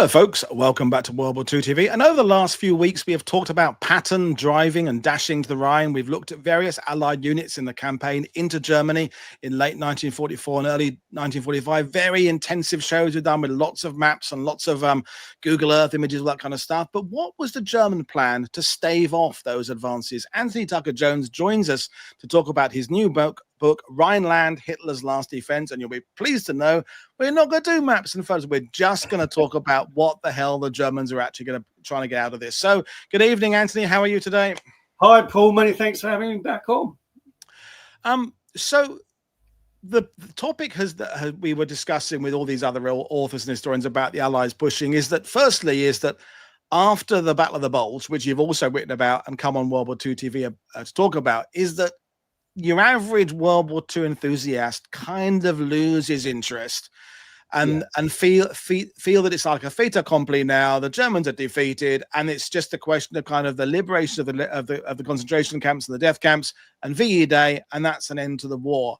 Hello, folks. Welcome back to World War II TV. And over the last few weeks, we have talked about pattern driving and dashing to the Rhine. We've looked at various Allied units in the campaign into Germany in late 1944 and early 1945. Very intensive shows we've done with lots of maps and lots of Google Earth images, all that kind of stuff. But what was the German plan to stave off those advances? Anthony Tucker-Jones joins us to talk about his new book, Rhineland, Hitler's Last Defense. And you'll be pleased to know we're not going to do maps and photos. We're just going to talk about what the hell the Germans are actually going to try to get out of this. So good evening, Anthony. How are you today? Hi, Paul. Many thanks for having me back on. So the topic we were discussing with all these other authors and historians about the Allies pushing is that after the Battle of the Bulge, which you've also written about and come on World War II TV to talk about, is that your average World War II enthusiast kind of loses interest and feel that it's like a fait accompli now. The Germans are defeated, and it's just a question of kind of the liberation of the concentration camps and the death camps and VE Day, and that's an end to the war.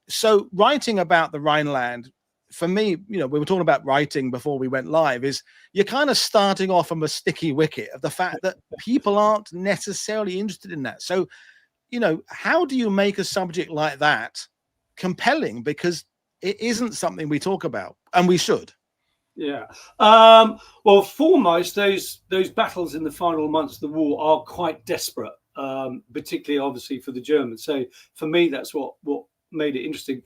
So writing about the Rhineland, for me, we were talking about writing before we went live, is you're kind of starting off from a sticky wicket of the fact that people aren't necessarily interested in that. So how do you make a subject like that compelling? Because it isn't something we talk about, and we should. Yeah. Well, foremost, those battles in the final months of the war are quite desperate, particularly, obviously, for the Germans. So for me, that's what made it interesting.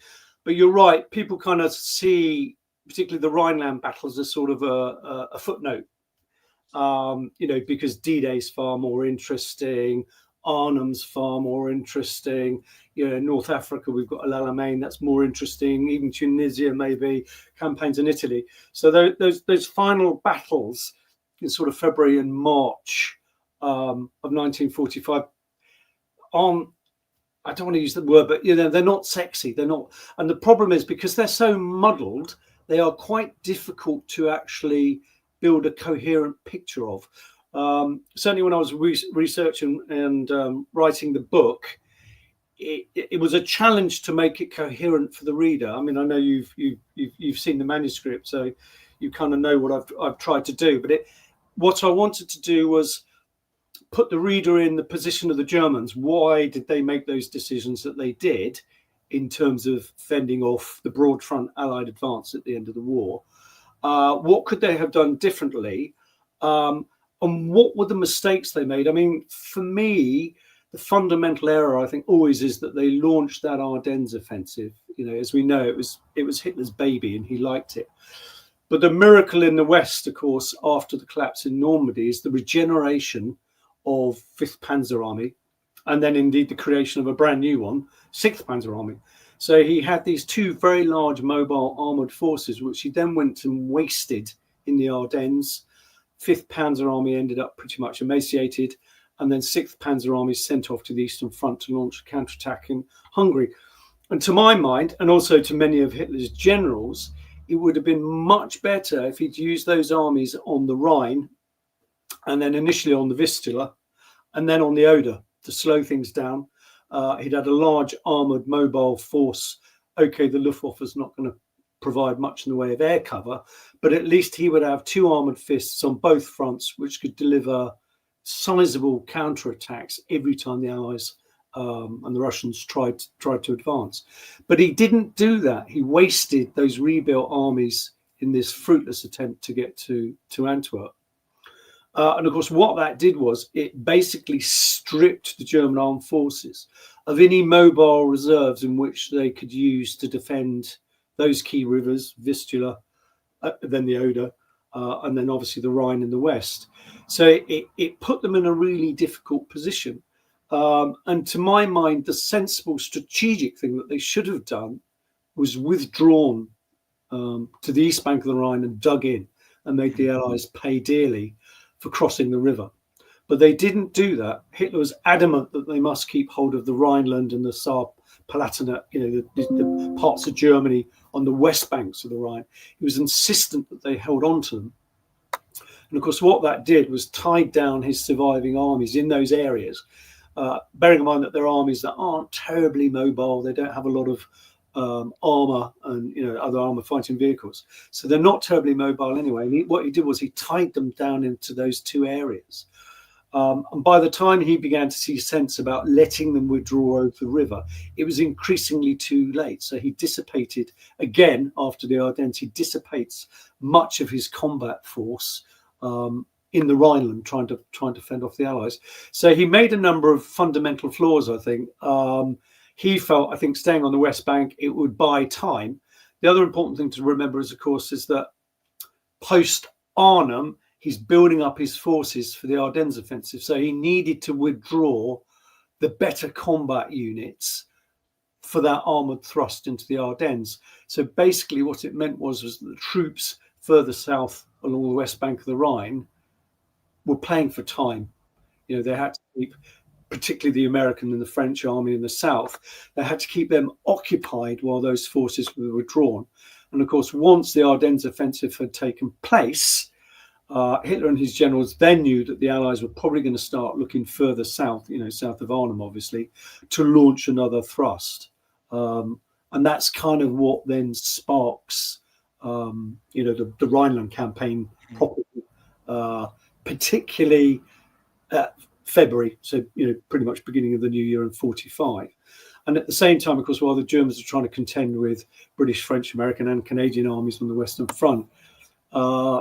But you're right. People kind of see, particularly the Rhineland battles, as sort of a footnote, because D-Day is far more interesting. Arnhem's far more interesting. North Africa, we've got El Alamein, that's more interesting. Even Tunisia, maybe campaigns in Italy. So those final battles in sort of February and March of 1945 aren't, I don't want to use the word, but they're not sexy. They're not, and the problem is because they're so muddled, they are quite difficult to actually build a coherent picture of. Certainly when I was researching and writing the book, it was a challenge to make it coherent for the reader. I mean, I know you've seen the manuscript, so you kind of know what I've tried to do. But what I wanted to do was put the reader in the position of the Germans. Why did they make those decisions that they did in terms of fending off the broad front Allied advance at the end of the war? What could they have done differently? And what were the mistakes they made? I mean, for me, the fundamental error, I think, always is that they launched that Ardennes offensive. As we know, it was Hitler's baby, and he liked it. But the miracle in the West, of course, after the collapse in Normandy, is the regeneration of 5th Panzer Army, and then indeed the creation of a brand new one, 6th Panzer Army. So he had these two very large mobile armoured forces, which he then went and wasted in the Ardennes. 5th Panzer Army ended up pretty much emaciated, and then 6th Panzer Army sent off to the Eastern Front to launch a counterattack in Hungary. And to my mind, and also to many of Hitler's generals, it would have been much better if he'd used those armies on the Rhine, and then initially on the Vistula, and then on the Oder to slow things down. He'd had a large armoured mobile force. Okay, the Luftwaffe's not going to provide much in the way of air cover, but at least he would have two armoured fists on both fronts, which could deliver sizable counterattacks every time the Allies and the Russians tried to advance. But he didn't do that. He wasted those rebuilt armies in this fruitless attempt to get to Antwerp. And of course, what that did was it basically stripped the German armed forces of any mobile reserves in which they could use to defend those key rivers, Vistula, then the Oder, and then obviously the Rhine in the west. So it put them in a really difficult position. And to my mind, the sensible strategic thing that they should have done was withdrawn to the east bank of the Rhine and dug in and made the Allies pay dearly for crossing the river. But they didn't do that. Hitler was adamant that they must keep hold of the Rhineland and the Saar-Palatinate, the parts of Germany on the west banks of the Rhine. He was insistent that they held on to them. And of course, what that did was tied down his surviving armies in those areas, bearing in mind that they're armies that aren't terribly mobile. They don't have a lot of armor and other armor fighting vehicles. So they're not terribly mobile anyway. And what he did was he tied them down into those two areas. And by the time he began to see sense about letting them withdraw over the river, it was increasingly too late. So he dissipated, again, after the Ardennes, he dissipates much of his combat force in the Rhineland, trying to fend off the Allies. So he made a number of fundamental flaws, I think. He felt, I think, staying on the West Bank, it would buy time. The other important thing to remember, of course, is that post-Arnhem, he's building up his forces for the Ardennes offensive. So he needed to withdraw the better combat units for that armoured thrust into the Ardennes. So basically what it meant was that the troops further south along the west bank of the Rhine were playing for time. They had to keep, particularly the American and the French army in the south, they had to keep them occupied while those forces were withdrawn. And of course, once the Ardennes offensive had taken place, Hitler and his generals then knew that the Allies were probably going to start looking further south, south of Arnhem, obviously, to launch another thrust. And that's kind of what then sparks, the Rhineland campaign properly, particularly February, so pretty much beginning of the new year in 45. And at the same time, of course, while the Germans are trying to contend with British, French, American and Canadian armies on the Western Front,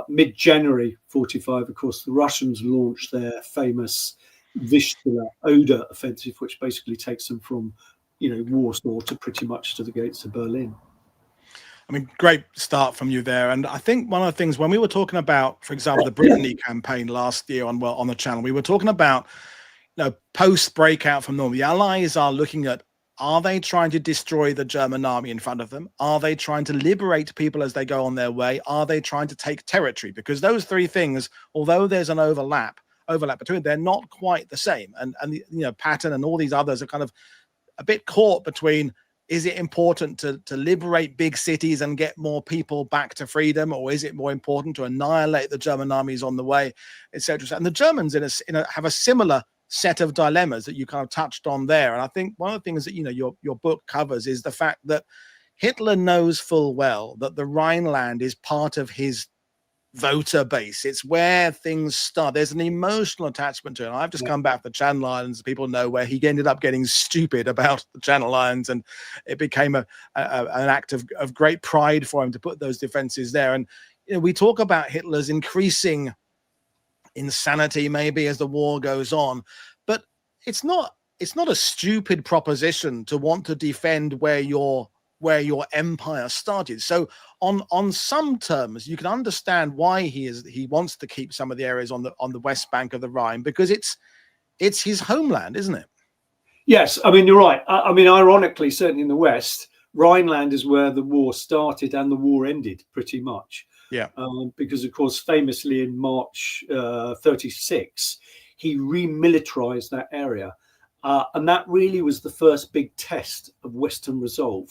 mid-January 45, of course, the Russians launched their famous Vistula Oder offensive, which basically takes them from, Warsaw to pretty much to the gates of Berlin. I mean, great start from you there. And I think one of the things when we were talking about, for example, the Brittany campaign last year on the channel, we were talking about, post breakout from Normandy, the Allies are looking at, are they trying to destroy the German army in front of them? Are they trying to liberate people as they go on their way? Are they trying to take territory? Because those three things, although there's an overlap between, they're not quite the same. And Patton and all these others are kind of a bit caught between, is it important to liberate big cities and get more people back to freedom, or is it more important to annihilate the German armies on the way, etc.? And the Germans have a similar set of dilemmas that you kind of touched on there. And I think one of the things that your book covers is the fact that Hitler knows full well that the Rhineland is part of his voter base. It's where things start. There's an emotional attachment to it. And I've just come back from the Channel Islands. People know where he ended up getting stupid about the Channel Islands, and it became an act of great pride for him to put those defenses there. And we talk about Hitler's increasing insanity maybe as the war goes on, but it's not a stupid proposition to want to defend where your empire started. So on some terms you can understand why he wants to keep some of the areas on the west bank of the Rhine, because it's his homeland, isn't it? Yes, I mean, you're right. I mean, ironically, certainly in the west, Rhineland is where the war started and the war ended pretty much. Yeah. Because, of course, famously in March 36, he remilitarized that area. And that really was the first big test of Western resolve,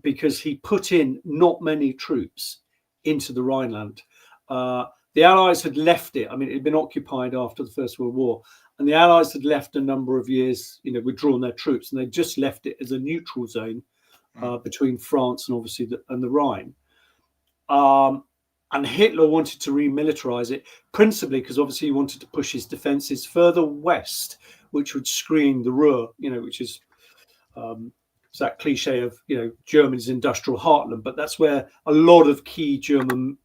because he put in not many troops into the Rhineland. The Allies had left it. I mean, it had been occupied after the First World War. And the Allies had left a number of years, withdrawn their troops. And they just left it as a neutral zone between France and obviously the Rhine. And Hitler wanted to remilitarize it, principally because obviously he wanted to push his defenses further west, which would screen the Ruhr, which is it's that cliche of Germany's industrial heartland, but that's where a lot of key German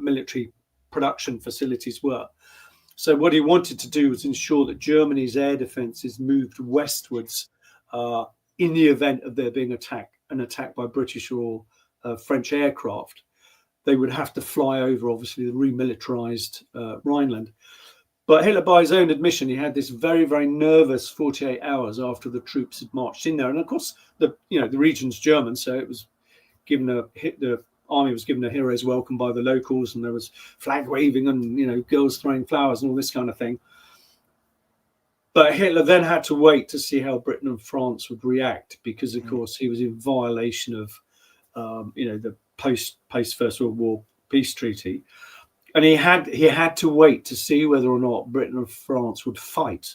military production facilities were. So what he wanted to do was ensure that Germany's air defenses moved westwards in the event of there being an attack by British or French aircraft. They would have to fly over, obviously, the remilitarized Rhineland. But Hitler, by his own admission, he had this very, very nervous 48 hours after the troops had marched in there. And of course, the region's German, so it was given the army was given a hero's welcome by the locals, and there was flag waving and girls throwing flowers and all this kind of thing. But Hitler then had to wait to see how Britain and France would react, because of course he was in violation of the post First World War peace treaty, and he had to wait to see whether or not Britain and France would fight,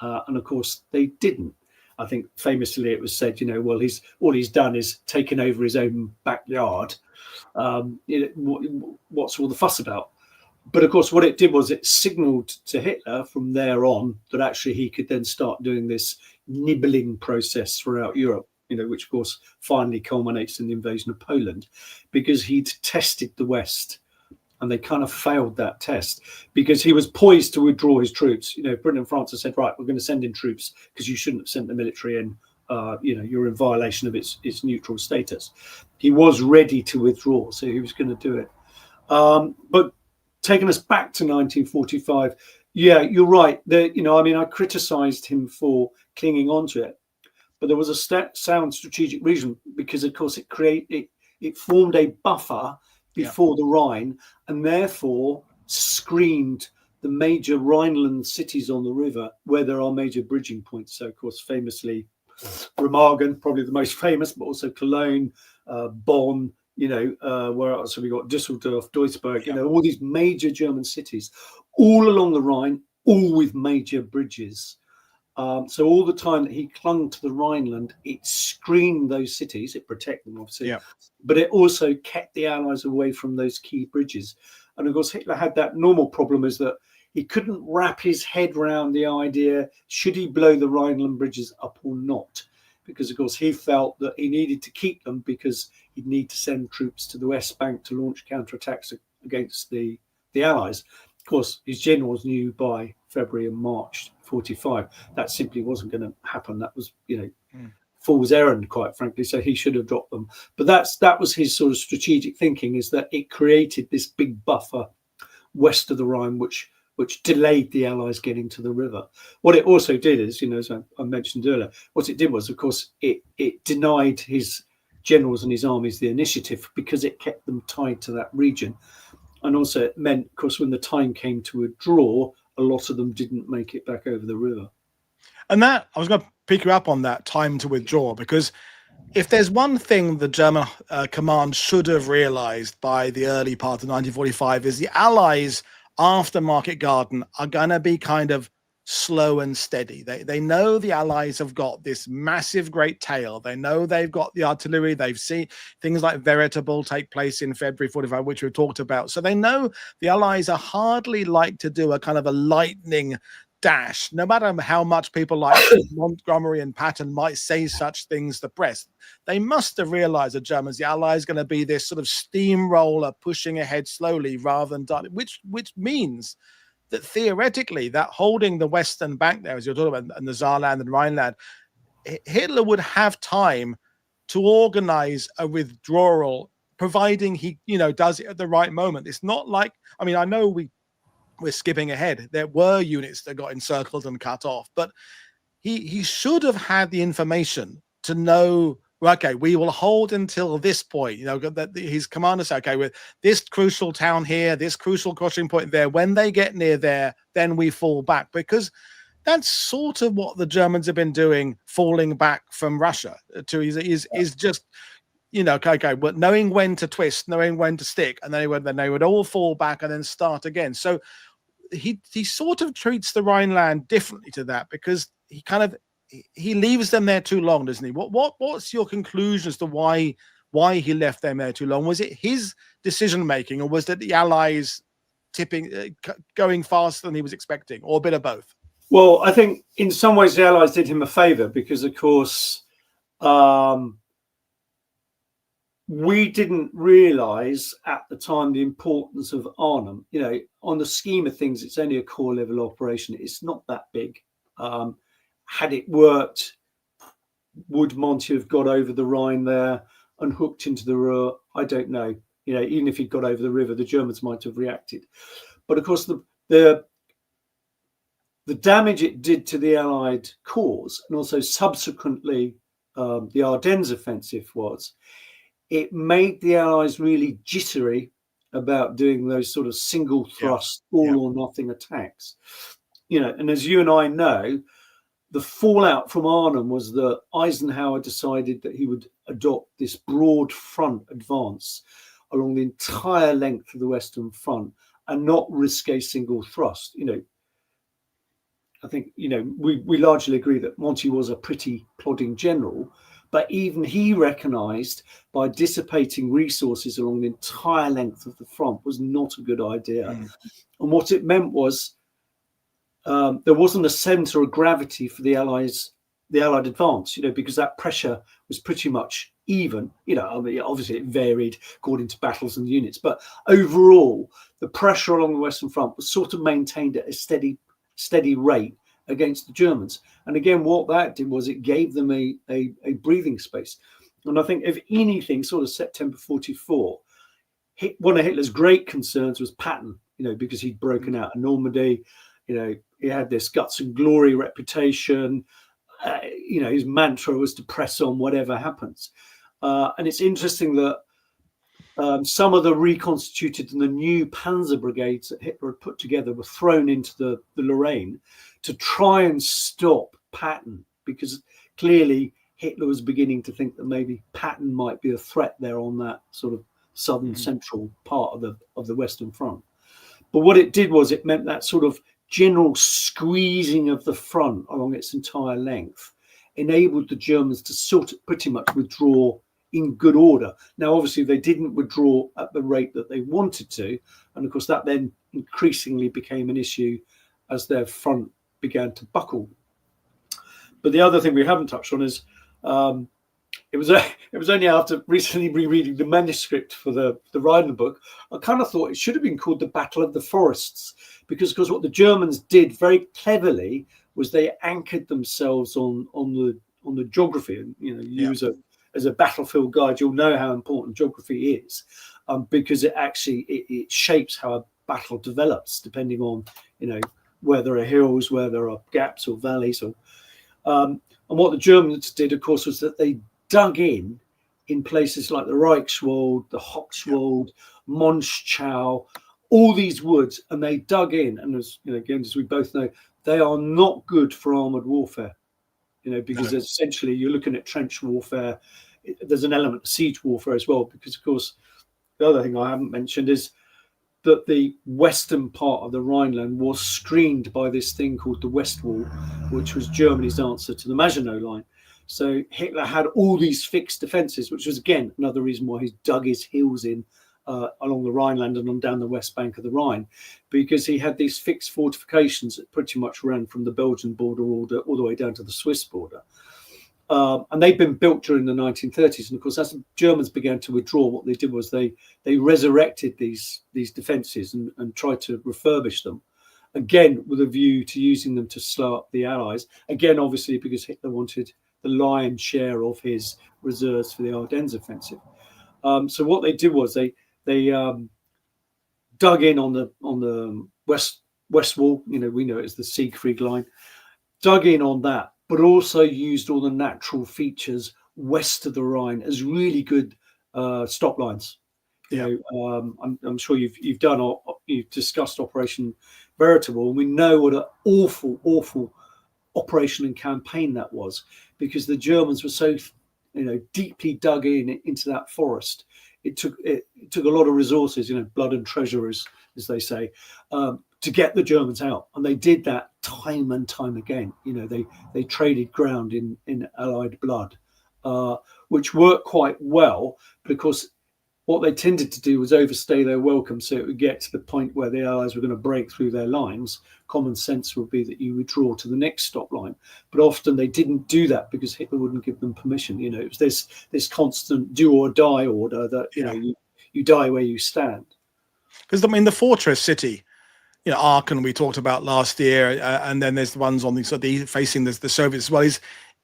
and of course they didn't. I think famously it was said, well, all he's done is taken over his own backyard. What's all the fuss about? But of course, what it did was it signalled to Hitler from there on that actually he could then start doing this nibbling process throughout Europe, which of course finally culminates in the invasion of Poland, because he'd tested the West. And they kind of failed that test because he was poised to withdraw his troops. Britain and France had said, right, we're going to send in troops because you shouldn't have sent the military in. You're in violation of its neutral status. He was ready to withdraw, so he was going to do it. But taking us back to 1945, yeah, you're right. I criticised him for clinging on to it, but there was a sound strategic reason because, of course, it formed a buffer before the Rhine, and therefore screened the major Rhineland cities on the river where there are major bridging points. So, of course, famously Remagen, probably the most famous, but also Cologne, Bonn, where else have we got? Düsseldorf, Duisburg, all these major German cities, all along the Rhine, all with major bridges. So all the time that he clung to the Rhineland, it screened those cities, it protected them, obviously, but it also kept the Allies away from those key bridges. And of course, Hitler had that normal problem, is that he couldn't wrap his head around the idea, should he blow the Rhineland bridges up or not? Because, of course, he felt that he needed to keep them because he'd need to send troops to the West Bank to launch counterattacks against the Allies. Of course, his generals knew by February and March 45 that simply wasn't going to happen. That was, fool's errand, quite frankly. So he should have dropped them. But that was his sort of strategic thinking, is that it created this big buffer west of the Rhine, which delayed the Allies getting to the river. What it also did is, as I mentioned earlier, what it did was, of course, it denied his generals and his armies the initiative because it kept them tied to that region. And also it meant, of course, when the time came to withdraw, a lot of them didn't make it back over the river. And that, I was going to pick you up on that time to withdraw, because if there's one thing the German command should have realized by the early part of 1945, is the Allies after Market Garden are going to be kind of slow and steady. They know the Allies have got this massive great tail. They know they've got the artillery. They've seen things like Veritable take place in February 45, which we've talked about. So they know the Allies are hardly like to do a kind of a lightning dash, no matter how much people like Montgomery and Patton might say such things to the press. They must have realized, the Germans, the Allies, going to be this sort of steamroller pushing ahead slowly rather than which means that theoretically, that holding the Western Bank there, as you're talking about, and the Saarland and Rhineland, Hitler would have time to organize a withdrawal, providing he, does it at the right moment. It's not like, I know we're skipping ahead. There were units that got encircled and cut off, but he should have had the information to know, okay, we will hold until this point, that his commander said, okay, with this crucial town here, this crucial crossing point there, when they get near there, then we fall back, because that's sort of what the Germans have been doing, falling back from Russia to is just, okay, but knowing when to twist, knowing when to stick, and then they would all fall back and then start again. So he sort of treats the Rhineland differently to that, because he leaves them there too long, doesn't he? What's your conclusion as to why he left them there too long? Was it his decision making, or was it the Allies going faster than he was expecting, or a bit of both? Well, I think in some ways the Allies did him a favor, because, of course, we didn't realize at the time the importance of Arnhem. On the scheme of things, it's only a corps level operation. It's not that big. Had it worked, would Monty have got over the Rhine there and hooked into the Ruhr? I don't know. Even if he'd got over the river, the Germans might have reacted. But of course, the damage it did to the Allied cause, and also subsequently the Ardennes offensive, was it made the Allies really jittery about doing those sort of single thrust, all or nothing attacks. And as you and I know, the fallout from Arnhem was that Eisenhower decided that he would adopt this broad front advance along the entire length of the Western Front and not risk a single thrust. I think, we largely agree that Monty was a pretty plodding general, but even he recognised by dissipating resources along the entire length of the front was not a good idea. And what it meant was there wasn't a centre of gravity for the Allied advance, because that pressure was pretty much even. I mean, obviously it varied according to battles and units, but overall, the pressure along the Western Front was sort of maintained at a steady rate against the Germans. And again, what that did was it gave them a breathing space. And I think, if anything, sort of September 44, one of Hitler's great concerns was Patton, because he'd broken out of Normandy. He had this guts and glory reputation. His mantra was to press on whatever happens. And it's interesting that some of the reconstituted and the new panzer brigades that Hitler had put together were thrown into the Lorraine to try and stop Patton, because clearly Hitler was beginning to think that maybe Patton might be a threat there on that sort of southern central part of the Western Front. But what it did was it meant that sort of general squeezing of the front along its entire length enabled the Germans to sort of pretty much withdraw in good order. Now, obviously, they didn't withdraw at the rate that they wanted to. And of course, that then increasingly became an issue as their front began to buckle. But the other thing we haven't touched on is it was only after recently rereading the manuscript for the Rhineland book, I kind of thought it should have been called the Battle of the Forests, because what the Germans did very cleverly was they anchored themselves on the geography. And as a battlefield guide, you'll know how important geography is, because it shapes how a battle develops depending on where there are hills, where there are gaps or valleys, and what the Germans did, of course, was that they dug in places like the Reichswald, the Hochswald, Monschau, all these woods, and they dug in. And as we both know, they are not good for armored warfare, because essentially you're looking at trench warfare. There's an element of siege warfare as well, because of course the other thing I haven't mentioned is that the western part of the Rhineland was screened by this thing called the West Wall, which was Germany's answer to the Maginot Line. So Hitler had all these fixed defences, which was, again, another reason why he dug his heels in along the Rhineland and on down the west bank of the Rhine, because he had these fixed fortifications that pretty much ran from the Belgian border all the way down to the Swiss border. And they'd been built during the 1930s. And of course, as the Germans began to withdraw, what they did was they resurrected these defences and tried to refurbish them, again, with a view to using them to slow up the Allies. Again, obviously, because Hitler wanted the lion's share of his reserves for the Ardennes offensive. So what they did was they dug in on the west wall. We know it as the Siegfried Line. Dug in on that, but also used all the natural features west of the Rhine as really good stop lines. I'm sure you've discussed Operation Veritable, and we know what an awful operation and campaign that was, because the Germans were so deeply dug into that forest. It took a lot of resources, blood and treasure, as they say, to get the Germans out, and they did that time and time again. They traded ground in Allied blood, which worked quite well, because what they tended to do was overstay their welcome, so it would get to the point where the Allies were going to break through their lines. Common sense would be that you withdraw to the next stop line, but often they didn't do that because Hitler wouldn't give them permission. It was this constant do or die order that you die where you stand. Because the fortress city, Aachen, we talked about last year, and then there's the ones on the facing the Soviets as well.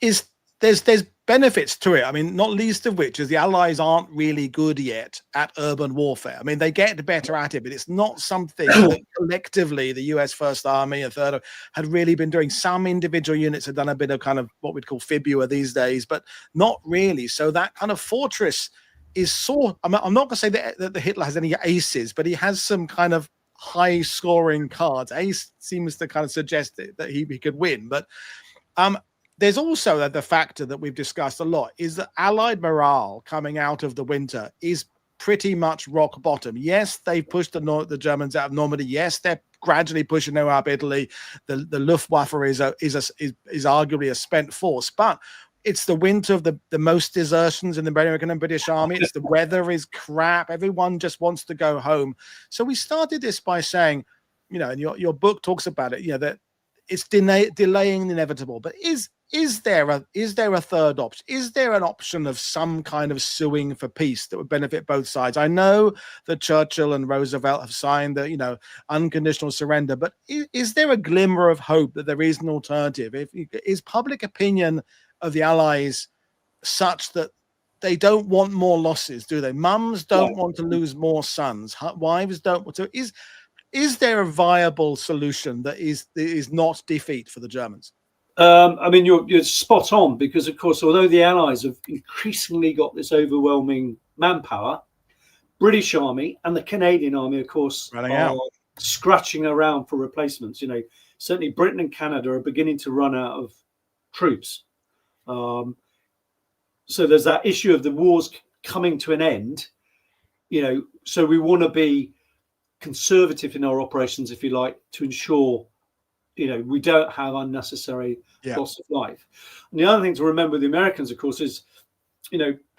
Is there's benefits to it. I mean, not least of which is the Allies aren't really good yet at urban warfare. I mean, they get better at it, but it's not something that collectively the US First Army and Third had really been doing. Some individual units had done a bit of kind of what we'd call fibula these days, but not really. So that kind of fortress is I'm not going to say that the Hitler has any aces, but he has some kind of high scoring cards. Ace seems to kind of suggest that he could win, but there's also the factor that we've discussed a lot is that Allied morale coming out of the winter is pretty much rock bottom. Yes, they've pushed the Germans out of Normandy. Yes, they're gradually pushing them up Italy. The Luftwaffe is arguably a spent force, but it's the winter of the most desertions in the American and British army. It's the weather is crap. Everyone just wants to go home. So we started this by saying, and your book talks about it, that it's delaying the inevitable. But is there a third option? Is there an option of some kind of suing for peace that would benefit both sides? I know that Churchill and Roosevelt have signed the unconditional surrender, but is there a glimmer of hope that there is an alternative? Is public opinion of the Allies such that they don't want more losses, do they? Mums don't want to lose more sons. Wives don't want to. Is there a viable solution that is not defeat for the Germans? I mean, you're spot on, because, of course, although the Allies have increasingly got this overwhelming manpower, British Army and the Canadian Army, of course, are scratching around for replacements. Certainly Britain and Canada are beginning to run out of troops. So there's that issue of the wars coming to an end. So we want to be conservative in our operations, if you like, to ensure we don't have unnecessary loss of life. And the other thing to remember with the Americans, of course, is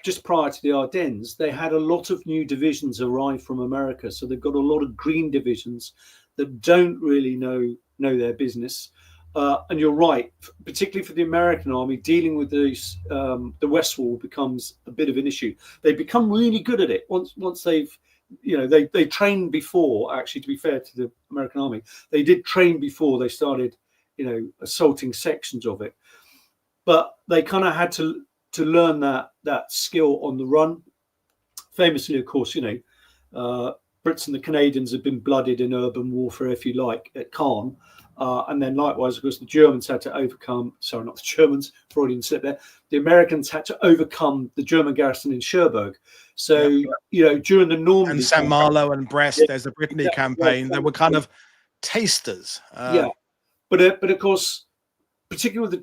just prior to the Ardennes, they had a lot of new divisions arrive from America. So they've got a lot of green divisions that don't really know their business. And you're right, particularly for the American army, dealing with these, the West Wall becomes a bit of an issue. They become really good at it once they've, they trained before. Actually, to be fair to the American army, they did train before they started, assaulting sections of it. But they kind of had to learn that skill on the run. Famously, of course, Brits and the Canadians have been blooded in urban warfare, if you like, at Caen. And then likewise, of course, the Germans had to overcome, sorry, not the Germans, Freudian slip there. The Americans had to overcome the German garrison in Cherbourg. So, during the Normandy. And Saint Malo and Brest, there's a Brittany campaign. They were kind of tasters. But of course, particularly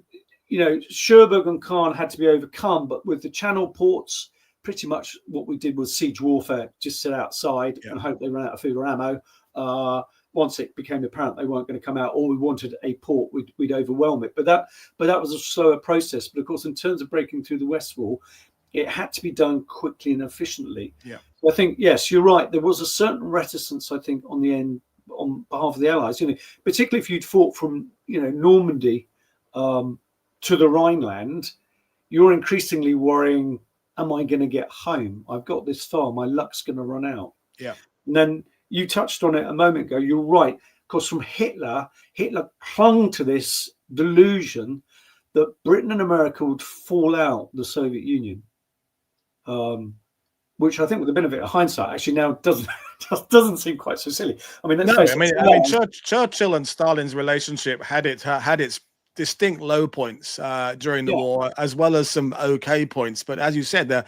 with Cherbourg and Caen had to be overcome, but with the Channel ports, pretty much what we did was siege warfare, just sit outside and hope they ran out of food or ammo. Once it became apparent they weren't going to come out, or we wanted a port, we'd overwhelm it. But that was a slower process. But of course, in terms of breaking through the West Wall, it had to be done quickly and efficiently. So I think, yes, you're right. There was a certain reticence, I think, on the end, on behalf of the Allies. Particularly if you'd fought from Normandy to the Rhineland, you're increasingly worrying, am I going to get home? I've got this far, my luck's going to run out. And then you touched on it a moment ago. You're right. Of course, from Hitler clung to this delusion that Britain and America would fall out the Soviet Union, which I think, with the benefit of hindsight, actually now doesn't seem quite so silly. I mean, Churchill and Stalin's relationship had its distinct low points during the war, as well as some okay points. But as you said,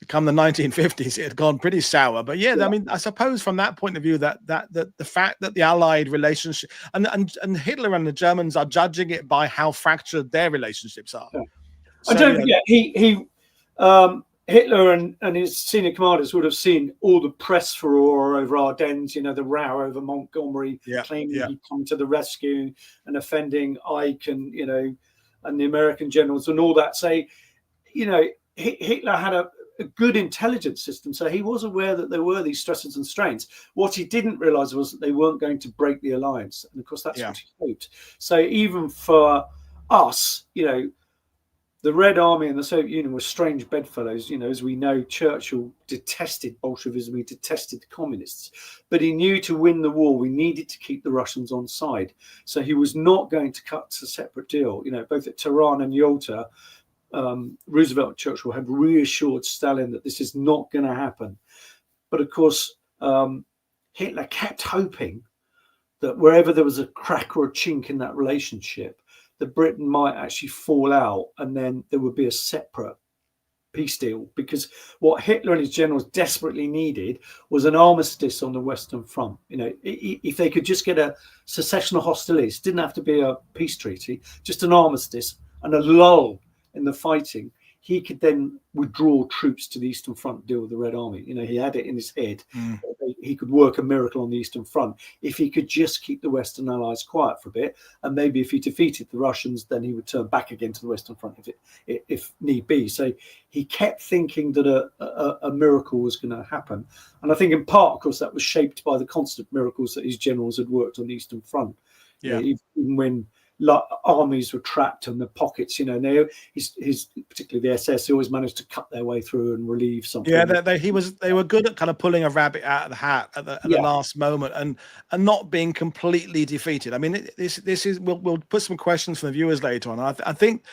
come the 1950s, it had gone pretty sour. But I mean, I suppose from that point of view, that the fact that the Allied relationship and Hitler and the Germans are judging it by how fractured their relationships are. So, don't forget, Hitler and his senior commanders would have seen all the press furore over Ardennes, the row over Montgomery, claiming he'd come to the rescue and offending Ike and the American generals and all that. Say, Hitler had a good intelligence system, so he was aware that there were these stresses and strains. What he didn't realize was that they weren't going to break the alliance, and of course that's what he hoped. So even for us, the Red Army and the Soviet Union were strange bedfellows. As we know, Churchill detested Bolshevism, he detested the communists, but he knew to win the war we needed to keep the Russians on side. So he was not going to cut to a separate deal. Both at Tehran and Yalta, Roosevelt and Churchill had reassured Stalin that this is not going to happen. But of course, Hitler kept hoping that wherever there was a crack or a chink in that relationship, that Britain might actually fall out and then there would be a separate peace deal. Because what Hitler and his generals desperately needed was an armistice on the Western Front. If they could just get a cessation of hostilities, didn't have to be a peace treaty, just an armistice and a lull in the fighting, he could then withdraw troops to the Eastern Front, deal with the Red Army. He had it in his head. He could work a miracle on the Eastern Front if he could just keep the Western Allies quiet for a bit. And maybe if he defeated the Russians, then he would turn back again to the Western Front if need be. So he kept thinking that a miracle was going to happen. And I think in part, of course, that was shaped by the constant miracles that his generals had worked on the Eastern Front. Even when armies were trapped in the pockets, and his particularly the SS, always managed to cut their way through and relieve something. Yeah, they were good at kind of pulling a rabbit out of the hat at the last moment and not being completely defeated. I mean, this is we'll put some questions from the viewers later on. I think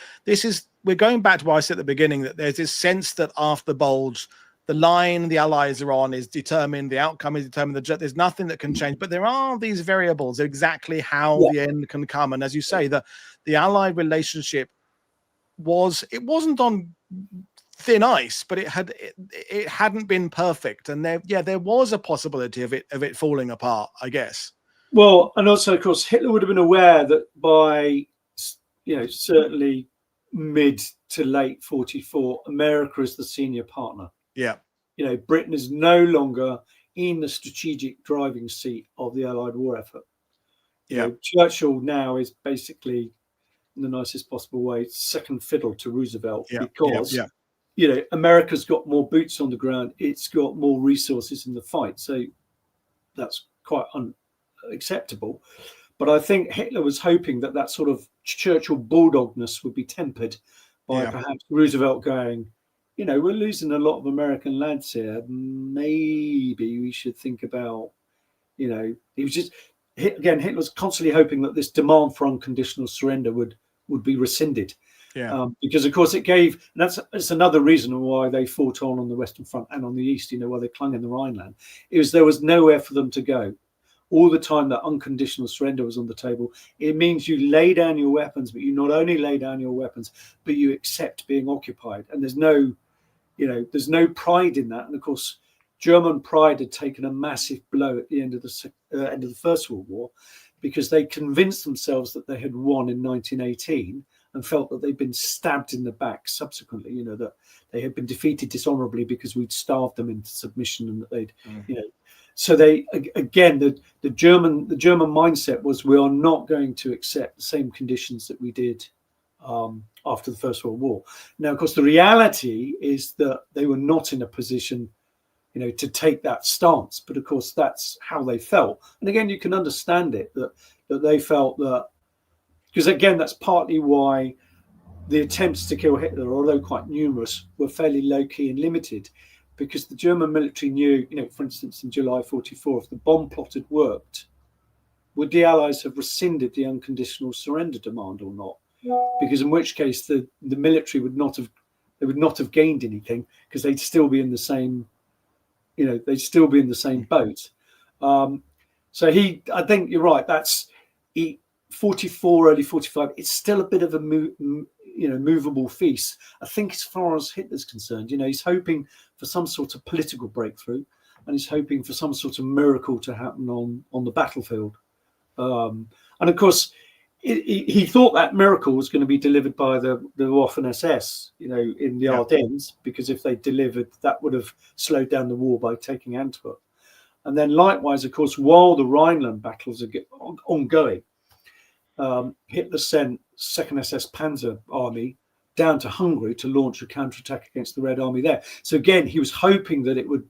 we're going back to what I said at the beginning, that there's this sense that after the Bulge, the line the Allies are on is determined, the outcome is determined, there's nothing that can change. But there are these variables, exactly how the end can come. And as you say, the Allied relationship wasn't on thin ice, but it hadn't been perfect. And there was a possibility of it falling apart, I guess. Well, and also, of course, Hitler would have been aware that by, certainly mid to late 44, America is the senior partner. Yeah. Britain is no longer in the strategic driving seat of the Allied war effort. Churchill now is basically, in the nicest possible way, second fiddle to Roosevelt because, America's got more boots on the ground. It's got more resources in the fight. So that's quite unacceptable. But I think Hitler was hoping that sort of Churchill bulldogness would be tempered by perhaps Roosevelt going, we're losing a lot of American lads here. Maybe we should think about, he was just, again, Hitler was constantly hoping that this demand for unconditional surrender would be rescinded. Because, of course, it gave, and that's another reason why they fought on the Western Front and on the East, why they clung in the Rhineland, is there was nowhere for them to go. All the time that unconditional surrender was on the table, it means you lay down your weapons, but you not only lay down your weapons, but you accept being occupied. And there's no pride in that. And of course, German pride had taken a massive blow at the end of the First World War, because they convinced themselves that they had won in 1918 and felt that they'd been stabbed in the back subsequently, that they had been defeated dishonorably because we'd starved them into submission, and that they'd, So they, again, the German mindset was, we are not going to accept the same conditions that we did after the First World War. Now, of course, the reality is that they were not in a position, to take that stance. But of course, that's how they felt. And again, you can understand it, that they felt that, because again, that's partly why the attempts to kill Hitler, although quite numerous, were fairly low key and limited. Because the German military knew, for instance, in July 44, if the bomb plot had worked, would the Allies have rescinded the unconditional surrender demand or not? Because in which case the military would not have gained anything, because they'd still be in the same, they'd still be in the same boat. So I think you're right. That's 44, early 45. It's still a bit of a movable feast. I think as far as Hitler's concerned, he's hoping for some sort of political breakthrough, and he's hoping for some sort of miracle to happen on the battlefield. And of course, he thought that miracle was going to be delivered by the Waffen SS, in the Ardennes, because if they delivered, that would have slowed down the war by taking Antwerp. And then likewise, of course, while the Rhineland battles are ongoing, Hitler sent 2nd SS Panzer Army down to Hungary to launch a counterattack against the Red Army there. So again, he was hoping that it would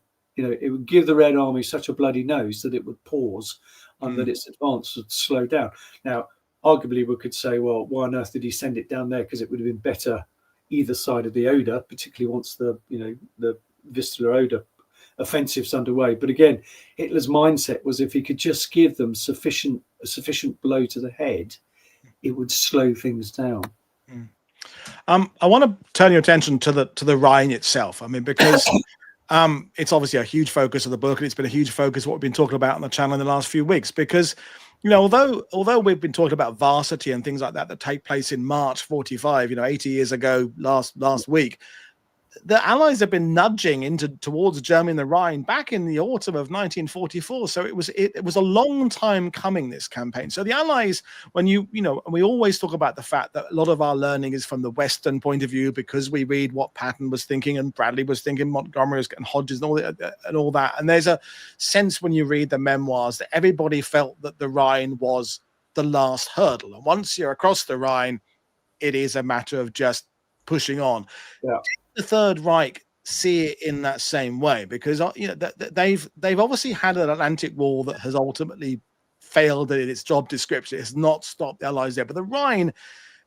give the Red Army such a bloody nose that it would pause and that its advance would slow down. Now, arguably, we could say, well, why on earth did he send it down there? Because it would have been better either side of the Oder, particularly once the Vistula Oder offensive's underway. But again, Hitler's mindset was, if he could just give them a sufficient blow to the head, it would slow things down. I want to turn your attention to the Rhine itself. I mean, because it's obviously a huge focus of the book, and it's been a huge focus of what we've been talking about on the channel in the last few weeks. Because, although we've been talking about varsity and things like that take place in March 45, 80 years ago last week, the Allies have been nudging towards Germany and the Rhine back in the autumn of 1944. So it was a long time coming, this campaign. So the Allies, when we always talk about the fact that a lot of our learning is from the Western point of view, because we read what Patton was thinking and Bradley was thinking, Montgomery and Hodges and all that. And there's a sense when you read the memoirs that everybody felt that the Rhine was the last hurdle. And once you're across the Rhine, it is a matter of just pushing on. Yeah. The Third Reich see it in that same way, because they've obviously had an Atlantic Wall that has ultimately failed in its job description. It has not stopped the Allies there. But the Rhine,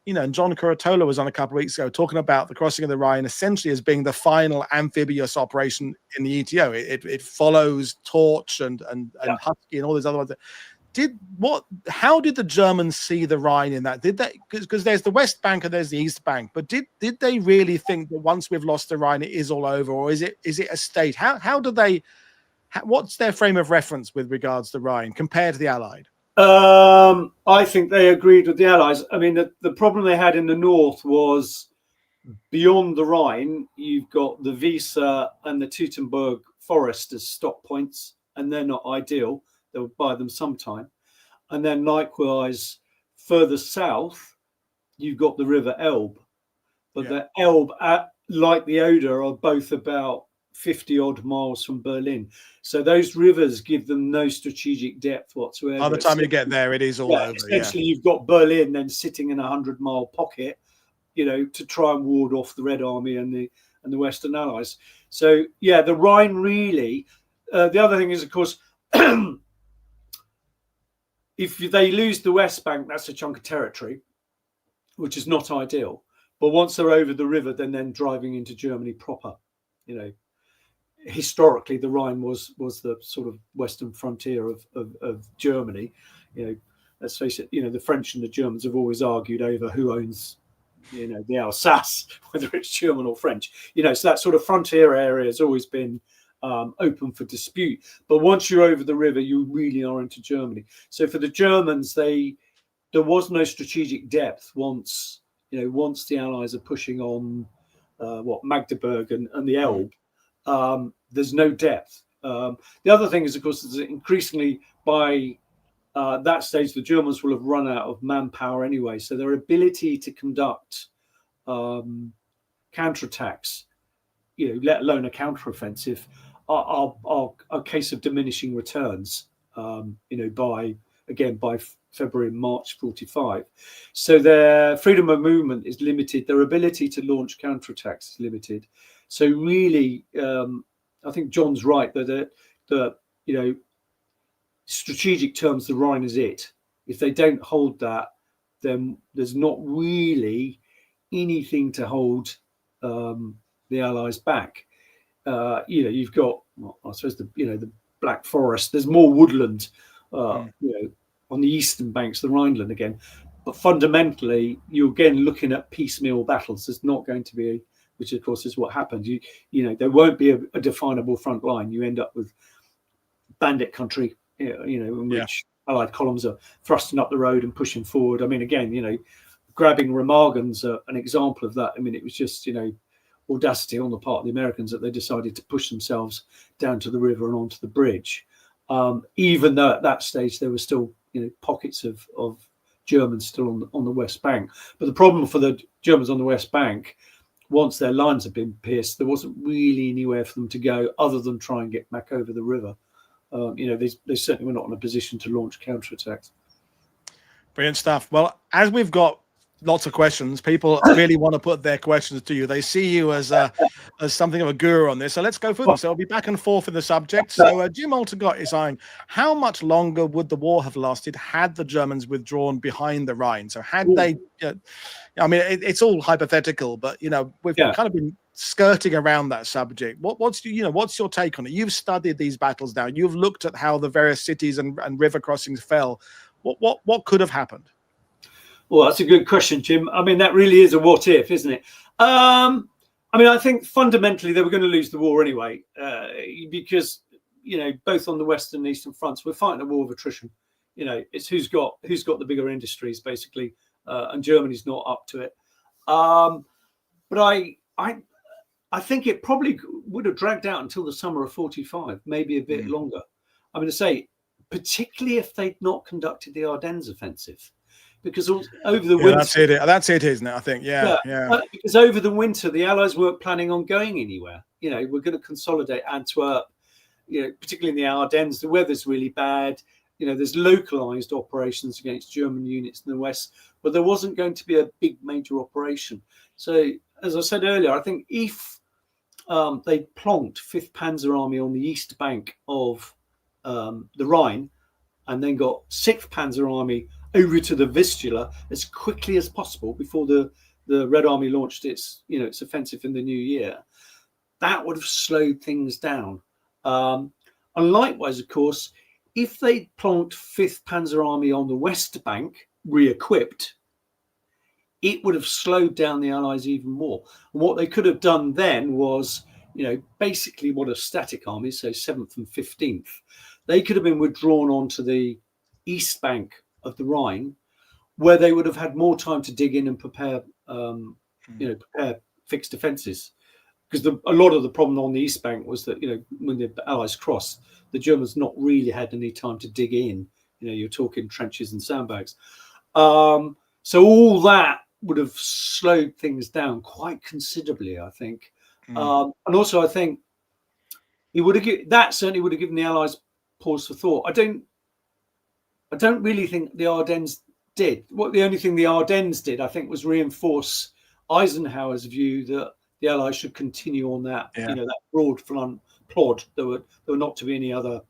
and John Curatola was on a couple of weeks ago talking about the crossing of the Rhine essentially as being the final amphibious operation in the ETO. It follows Torch and Husky and all these other ones. How did the Germans see the Rhine in that? Did they, because there's the West Bank and there's the East Bank, but did they really think that once we've lost the Rhine, it is all over, or is it a state? What's their frame of reference with regards to Rhine compared to the Allied? I think they agreed with the Allies. I mean, the problem they had in the north was beyond the Rhine, you've got the Weser and the Teutoburg forest as stop points, and they're not ideal. They'll buy them sometime. And then likewise, further south, you've got the River Elbe. But the Elbe, like the Oder, are both about 50 odd miles from Berlin. So those rivers give them no strategic depth whatsoever. By the time you get there, it is all over. Essentially, you've got Berlin then sitting in a 100-mile pocket, to try and ward off the Red Army and the Western Allies. So, the Rhine really, the other thing is, of course, if they lose the West Bank, that's a chunk of territory, which is not ideal. But once they're over the river, then driving into Germany proper. Historically, the Rhine was the sort of western frontier of Germany. Let's face it. The French and the Germans have always argued over who owns, the Alsace, whether it's German or French. So that sort of frontier area has always been open for dispute. But once you're over the river, you really are into Germany. So for the Germans, there was no strategic depth once the Allies are pushing on Magdeburg and the Elbe. There's no depth. The other thing is, of course, is that increasingly by that stage, the Germans will have run out of manpower anyway. So their ability to conduct counterattacks, let alone a counteroffensive, are a case of diminishing returns. By February and March 45. So their freedom of movement is limited. Their ability to launch counterattacks is limited. So really, I think John's right that strategic terms, the Rhine is it. If they don't hold that, then there's not really anything to hold the Allies back. You've got, I suppose, the Black Forest. There's more woodland, on the eastern banks of the Rhineland again. But fundamentally, you're again looking at piecemeal battles. There's not going to be, which of course is what happened. There won't be a definable front line. You end up with bandit country, in which Allied columns are thrusting up the road and pushing forward. I mean, again, grabbing Remagen's an example of that. I mean, it was just, audacity on the part of the Americans that they decided to push themselves down to the river and onto the bridge. Even though at that stage there were still, pockets of Germans still on the West Bank. But the problem for the Germans on the West Bank, once their lines had been pierced, there wasn't really anywhere for them to go other than try and get back over the river. They certainly were not in a position to launch counterattacks. Brilliant stuff. Well, as we've got lots of questions, people really want to put their questions to you. They see you as something of a guru on this. So let's go through them. So I'll be back and forth in the subject. So Jim Altegott is saying, how much longer would the war have lasted had the Germans withdrawn behind the Rhine? So had they, it's all hypothetical, but, we've kind of been skirting around that subject. What's your take on it? You've studied these battles now. You've looked at how the various cities and river crossings fell. What could have happened? Well, that's a good question, Jim. I mean, that really is a what if, isn't it? I think fundamentally they were going to lose the war anyway, because, both on the Western and Eastern fronts, we're fighting a war of attrition. It's who's got the bigger industries, basically, and Germany's not up to it. But I think it probably would have dragged out until the summer of 45, maybe a bit longer. I'm going to say, particularly if they'd not conducted the Ardennes offensive, because over the winter, that's it, isn't it? I think, yeah. Because over the winter, the Allies weren't planning on going anywhere. You know, we're going to consolidate Antwerp. You know, particularly in the Ardennes, the weather's really bad. You know, there's localized operations against German units in the west, but there wasn't going to be a big major operation. So, as I said earlier, I think if they plonked 5th Panzer Army on the east bank of the Rhine, and then got 6th Panzer Army over to the Vistula as quickly as possible before the Red Army launched its offensive in the new year, that would have slowed things down. And likewise, of course, if they plonked 5th Panzer Army on the west bank, re-equipped, it would have slowed down the Allies even more. And what they could have done then was, basically what are static armies, so 7th and 15th, they could have been withdrawn onto the east bank of the Rhine, where they would have had more time to dig in and prepare, prepare fixed defences. Because a lot of the problem on the east bank was that, when the Allies crossed, the Germans not really had any time to dig in. You're talking trenches and sandbags. So all that would have slowed things down quite considerably, I think. And also, I think that certainly would have given the Allies pause for thought. I don't really think the Ardennes did. The only thing the Ardennes did, I think, was reinforce Eisenhower's view that the Allies should continue on that, that broad front plod. There were not to be any other,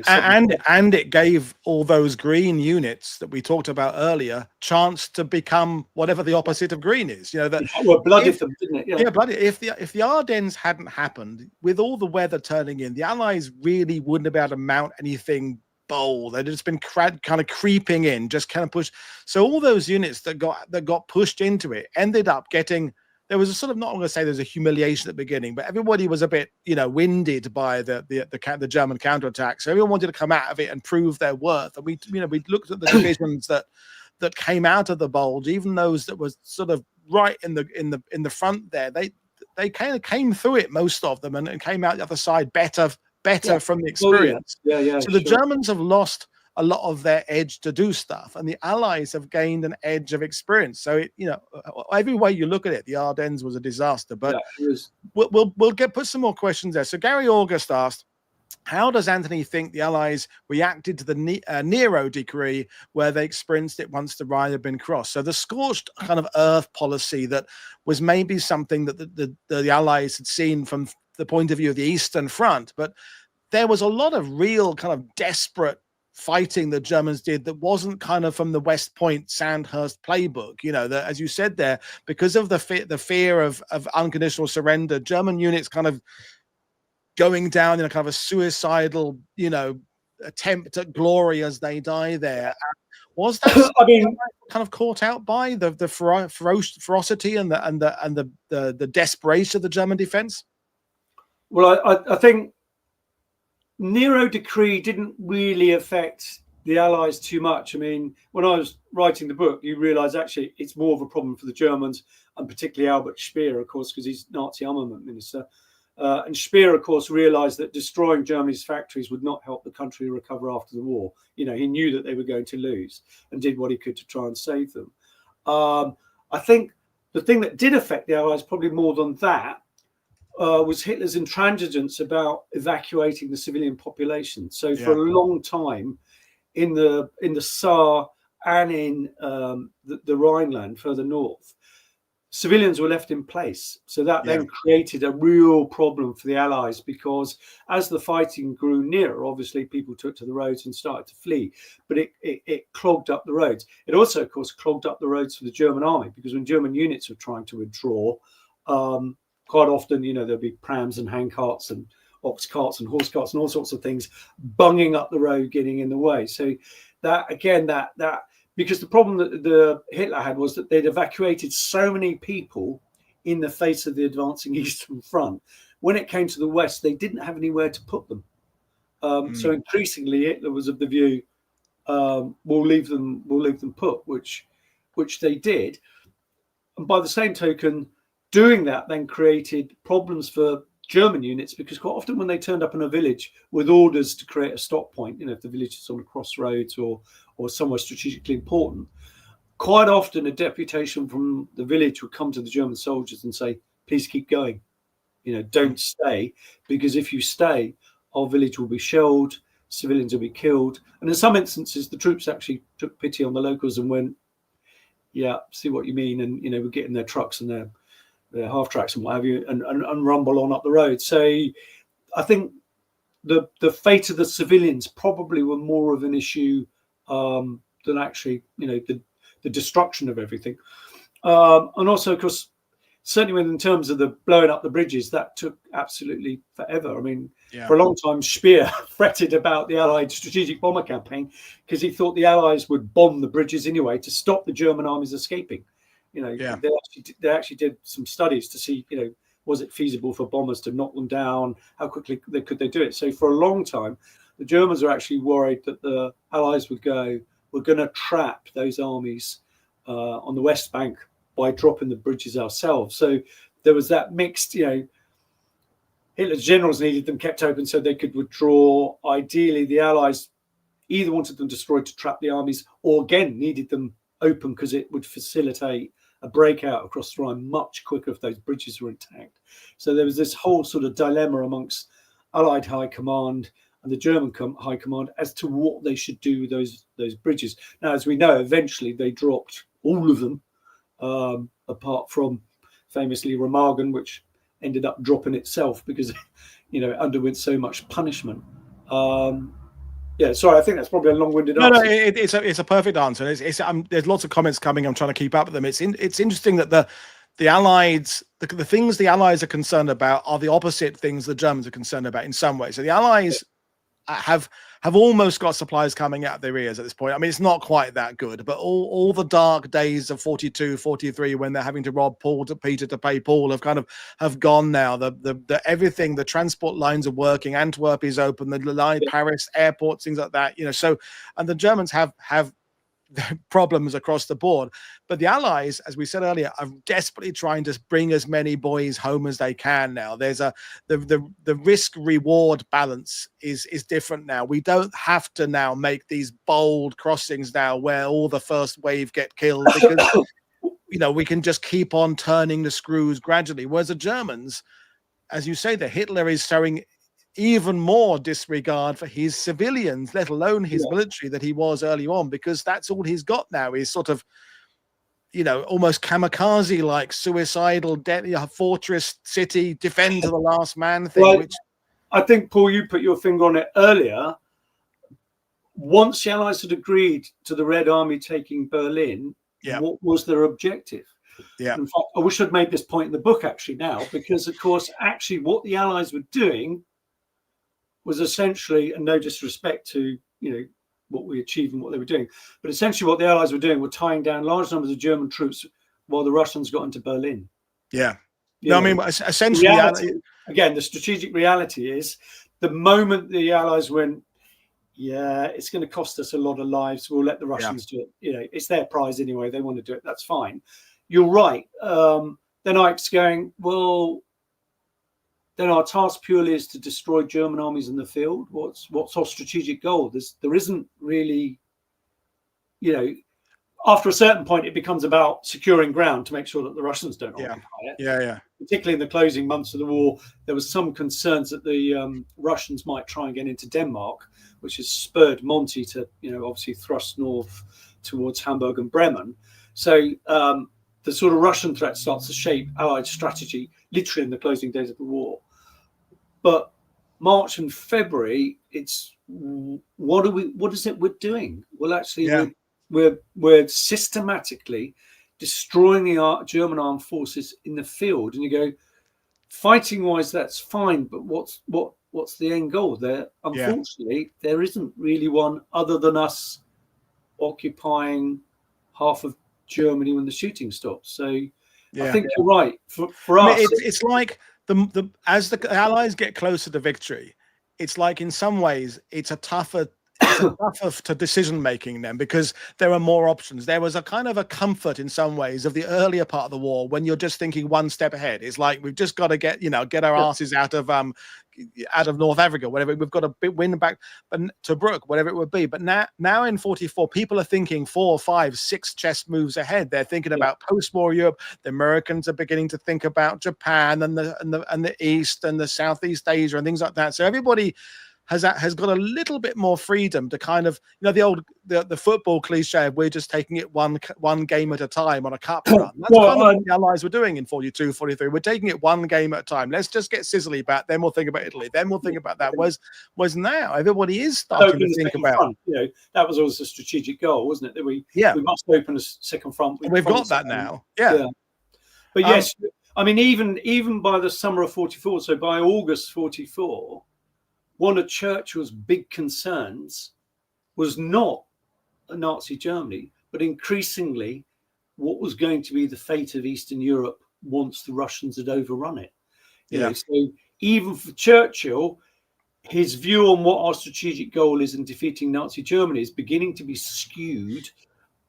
and it gave all those green units that we talked about earlier chance to become whatever the opposite of green is. Blooded them, didn't it? Yeah, blooded. If the Ardennes hadn't happened, with all the weather turning in, the Allies really wouldn't have been able to mount anything bold. They'd just been kind of creeping in, just kind of pushed. So all those units that got pushed into it ended up getting. There was a sort of, not going to say there's a humiliation at the beginning, but everybody was a bit, winded by the German counterattack. So everyone wanted to come out of it and prove their worth. And we looked at the divisions that came out of the bulge, even those that was sort of right in the front there. They kind of came through it, most of them, and came out the other side better from the experience. So the Germans have lost a lot of their edge to do stuff, and the Allies have gained an edge of experience. So every way you look at it, the Ardennes was a disaster. But we'll put some more questions there. So Gary August asked, how does Anthony think the Allies reacted to the Nero decree, where they experienced it once the Rhine had been crossed? So the scorched kind of earth policy that was maybe something that the Allies had seen from the point of view of the Eastern Front, but there was a lot of real kind of desperate fighting the Germans did that wasn't kind of from the West Point Sandhurst playbook. That, as you said there, because of the fear of unconditional surrender, German units kind of going down in a kind of a suicidal, attempt at glory as they die there. Was that kind of caught out by the ferocity and the desperation of the German defense? Well, I think Nero decree didn't really affect the Allies too much. I mean, when I was writing the book, you realise actually it's more of a problem for the Germans, and particularly Albert Speer, of course, because he's Nazi armament minister. And Speer, of course, realised that destroying Germany's factories would not help the country recover after the war. He knew that they were going to lose, and did what he could to try and save them. I think the thing that did affect the Allies probably more than that was Hitler's intransigence about evacuating the civilian population. So for a long time in the Saar and in the Rhineland further north, civilians were left in place. So that then created a real problem for the Allies, because as the fighting grew nearer, obviously people took to the roads and started to flee, but it clogged up the roads. It also, of course, clogged up the roads for the German army, because when German units were trying to withdraw, quite often, there'd be prams and handcarts and ox carts and horse carts and all sorts of things bunging up the road, getting in the way. So that because the problem that the Hitler had was that they'd evacuated so many people in the face of the advancing Eastern Front. When it came to the West, they didn't have anywhere to put them. So increasingly, Hitler was of the view, we'll leave them put, which they did. And by the same token, Doing that then created problems for German units, because quite often when they turned up in a village with orders to create a stop point, if the village is on a crossroads or somewhere strategically important, quite often a deputation from the village would come to the German soldiers and say, please keep going, don't stay, because if you stay, our village will be shelled, civilians will be killed. And in some instances, the troops actually took pity on the locals and went, yeah, see what you mean, and would get in their trucks and their half tracks and what have you, and rumble on up the road. So I think the fate of the civilians probably were more of an issue than actually the destruction of everything. And also, of course, certainly in terms of the blowing up the bridges, that took absolutely forever. I mean, for a long time, Speer fretted about the Allied strategic bomber campaign because he thought the Allies would bomb the bridges anyway to stop the German armies escaping. They actually did some studies to see, was it feasible for bombers to knock them down? How quickly could they do it? So for a long time, the Germans were actually worried that the Allies would go, we're going to trap those armies on the West Bank by dropping the bridges ourselves. So there was that mixed, Hitler's generals needed them kept open so they could withdraw. Ideally, the Allies either wanted them destroyed to trap the armies, or again, needed them open because it would facilitate a breakout across the Rhine much quicker if those bridges were intact. So there was this whole sort of dilemma amongst Allied High Command and the German High Command as to what they should do with those bridges. Now, as we know, eventually they dropped all of them, apart from famously Remagen, which ended up dropping itself because it underwent so much punishment. Sorry, I think that's probably a long-winded answer. No, it's a perfect answer. There's lots of comments coming. I'm trying to keep up with them. It's interesting that the Allies, the things the Allies are concerned about are the opposite things the Germans are concerned about in some ways. So the Allies have almost got supplies coming out of their ears at this point. I mean, it's not quite that good, but all the dark days of 42, 43, when they're having to rob Peter to pay Paul, have gone now. The everything, the transport lines are working. Antwerp is open. The line, Paris airports, things like that. So, and the Germans have problems across the board, but the Allies, as we said earlier, are desperately trying to bring as many boys home as they can. Now there's the risk reward balance is different now. We don't have to now make these bold crossings now where all the first wave get killed, because we can just keep on turning the screws gradually. Whereas the Germans, as you say, Hitler is showing even more disregard for his civilians, let alone his military, that he was early on, because that's all he's got now is sort of, almost kamikaze-like, suicidal, fortress city, defend to the last man thing. Well, which I think, Paul, you put your finger on it earlier. Once the Allies had agreed to the Red Army taking Berlin, what was their objective? Yeah. In fact, I wish I'd made this point in the book actually now, because of course, actually what the Allies were doing was essentially, and no disrespect to what we achieved and what they were doing, but essentially what the Allies were doing were tying down large numbers of German troops while the Russians got into Berlin. Yeah. I mean, essentially, again, the strategic reality is the moment the Allies went, it's going to cost us a lot of lives, we'll let the Russians do it. It's their prize anyway. They want to do it. That's fine. You're right. Then Ike's going, well, then our task purely is to destroy German armies in the field. What's our strategic goal? There isn't really, after a certain point, it becomes about securing ground to make sure that the Russians don't occupy it. Yeah. Particularly in the closing months of the war, there was some concerns that the Russians might try and get into Denmark, which has spurred Monty to, obviously thrust north towards Hamburg and Bremen. So the sort of Russian threat starts to shape Allied strategy literally in the closing days of the war. But March and February, it's what is it we're doing? Well, actually, we're systematically destroying the German armed forces in the field. And you go, fighting wise, that's fine, but what's the end goal there? Unfortunately, there isn't really one other than us occupying half of Germany when the shooting stops. So I think you're right. For us, it's like as the Allies get closer to victory, it's like in some ways it's a tougher tougher to decision making then, because there are more options. There was a kind of a comfort in some ways of the earlier part of the war when you're just thinking one step ahead. It's like we've just got to get our asses out of North Africa, whatever. We've got to win back to Brook, whatever it would be. But now in 44, people are thinking 4, 5, 6 chess moves ahead. They're thinking about post-war Europe. The Americans are beginning to think about Japan and the East and the Southeast Asia and things like that. So everybody has got a little bit more freedom to kind of, the football cliche of we're just taking it one game at a time on a cup run. That's kind of what the Allies were doing in 42, 43. We're taking it one game at a time. Let's just get Sicily back, then we'll think about Italy, then we'll think about that. Was now everybody is starting to think about front. That was always a strategic goal, wasn't it? That we must open a second front. We've got that now. But yes, I mean, even by the summer of 44, so by August 44, one of Churchill's big concerns was not Nazi Germany, but increasingly what was going to be the fate of Eastern Europe once the Russians had overrun it. So even for Churchill, his view on what our strategic goal is in defeating Nazi Germany is beginning to be skewed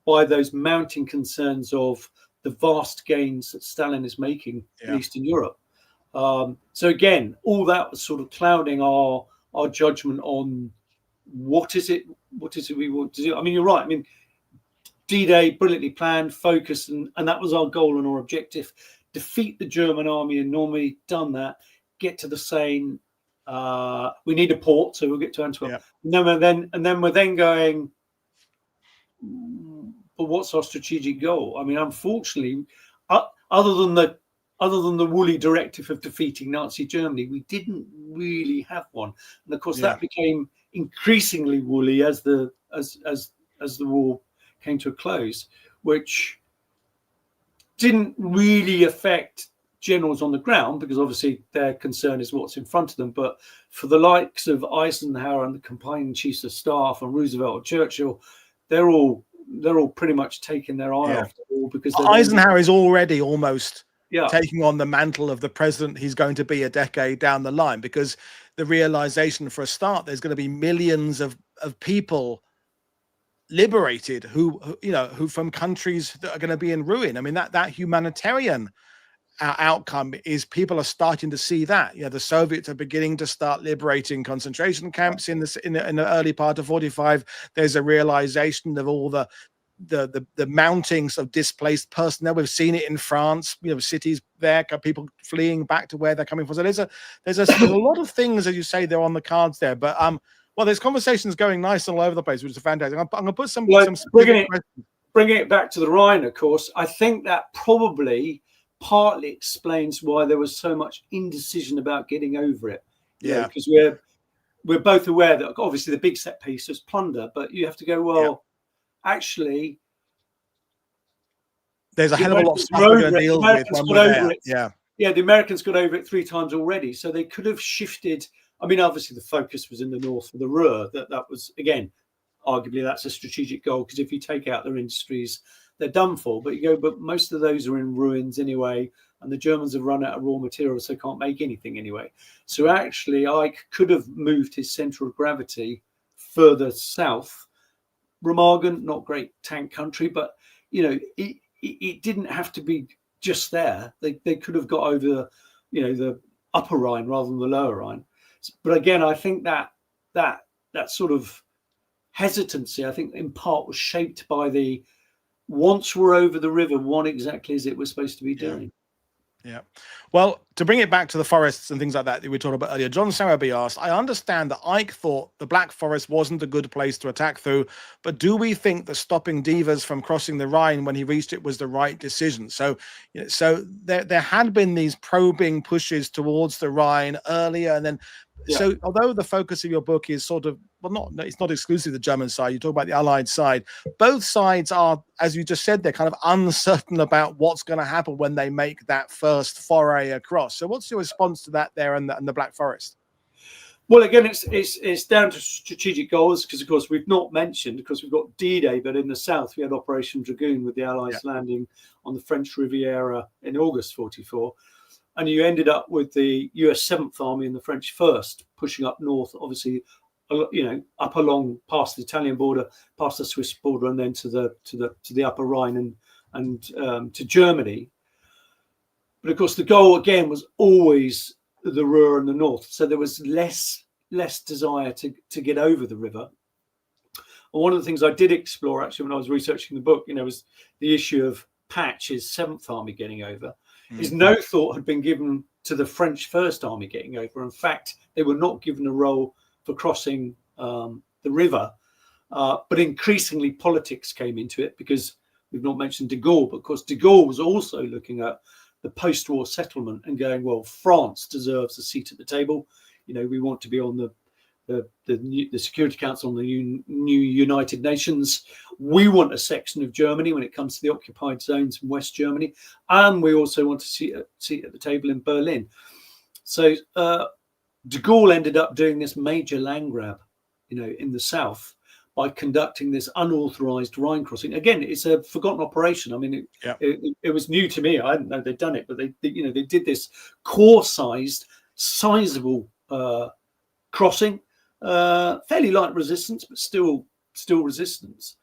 by those mounting concerns of the vast gains that Stalin is making in Eastern Europe. So again, all that was sort of clouding our judgment on what is it we want to do. I mean, you're right. I mean, D-Day, brilliantly planned, focused, and that was our goal and our objective. Defeat the German army in Normandy, done that, get to the Seine. We need a port, so we'll get to Antwerp. And then we're then going, but what's our strategic goal? I mean, unfortunately, other than the woolly directive of defeating Nazi Germany, we didn't really have one. And of course, that became increasingly woolly as the war came to a close, which didn't really affect generals on the ground, because obviously their concern is what's in front of them. But for the likes of Eisenhower and the combined chiefs of staff and Roosevelt and Churchill, they're all pretty much taking their eye off the ball, because Eisenhower is already almost taking on the mantle of the president he's going to be a decade down the line, because the realization, for a start, there's going to be millions of people liberated who from countries that are going to be in ruin. I mean, that humanitarian outcome is, people are starting to see that. The Soviets are beginning to start liberating concentration camps in the early part of 45. There's a realization of all the mountings of displaced personnel. We've seen it in France, cities there, people fleeing back to where they're coming from. So there's a lot of things, as you say, they're on the cards there. But well, there's conversations going nice all over the place, which is fantastic. I'm going to put some bringing it back to the Rhine. Of course, I think that probably partly explains why there was so much indecision about getting over it. Because we're both aware that obviously the big set piece was plunder, but you have to go, actually, there's a hell of a lot of stuff we're going to deal with when we're there. The Americans got over it 3 times already, so they could have shifted. I mean, obviously the focus was in the north for the Ruhr. That was, again, arguably that's a strategic goal, because if you take out their industries, they're done for. But most of those are in ruins anyway, and the Germans have run out of raw materials, so they can't make anything anyway. So actually, Ike could have moved his center of gravity further south. Remagen, not great tank country, but it didn't have to be just there. They could have got over the upper Rhine rather than the lower Rhine. But again, I think that sort of hesitancy, I think in part was shaped by the, once we're over the river, what exactly is it we're supposed to be doing? Well, to bring it back to the forests and things like that we were talking about earlier, John Sowerby asked, I understand that Ike thought the Black Forest wasn't a good place to attack through, but do we think that stopping divas from crossing the Rhine when he reached it was the right decision? So there had been these probing pushes towards the Rhine earlier, and then so although the focus of your book is sort of, it's not exclusively the German side, you talk about the Allied side, both sides are, as you just said, they're kind of uncertain about what's going to happen when they make that first foray across. So what's your response to that there and the Black Forest? Well, again, it's down to strategic goals, because of course we've not mentioned, because we've got D-Day, but in the south we had Operation Dragoon with the Allies landing on the French Riviera in August 44. And you ended up with the US 7th Army and the French 1st pushing up north, obviously up along past the Italian border, past the Swiss border, and then to the Upper Rhine and to Germany. But of course, the goal again was always the Ruhr and the north. So there was less desire to get over the river. And one of the things I did explore actually when I was researching the book, was the issue of Patch's 7th Army getting over. Is no thought had been given to the French 1st Army getting over. In fact, they were not given a role for crossing the river. But increasingly politics came into it, because we've not mentioned de Gaulle, but of course de Gaulle was also looking at the post-war settlement and going, well, France deserves a seat at the table. We want to be on the Security Council, on the new United Nations. We want a section of Germany when it comes to the occupied zones in West Germany, and we also want a seat at the table in Berlin. So de Gaulle ended up doing this major land grab, in the south, by conducting this unauthorized Rhine crossing. Again, it's a forgotten operation. I mean, it was new to me. I didn't know they'd done it, but they did this core-sized, sizable crossing. Fairly light resistance, but still resistance.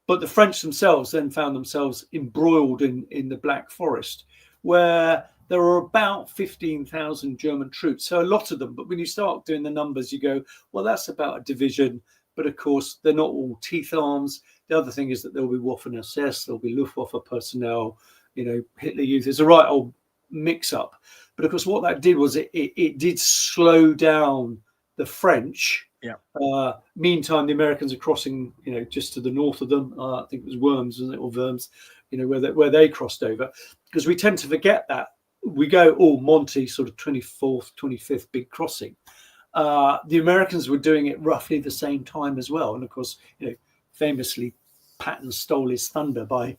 But the French themselves then found themselves embroiled in the Black Forest, where there were about 15,000 German troops. So a lot of them. But when you start doing the numbers, you go, well, that's about a division. But of course, they're not all teeth arms. The other thing is that there'll be Waffen-SS, there'll be Luftwaffe personnel, Hitler Youth. It's a right old mix-up. But of course, what that did was it did slow down the French. Meantime, the Americans are crossing, just to the north of them. I think it was Worms, wasn't it, or Worms, where they crossed over. Because we tend to forget that. We go, Monty, sort of 24th, 25th big crossing. The Americans were doing it roughly the same time as well. And of course, famously, Patton stole his thunder by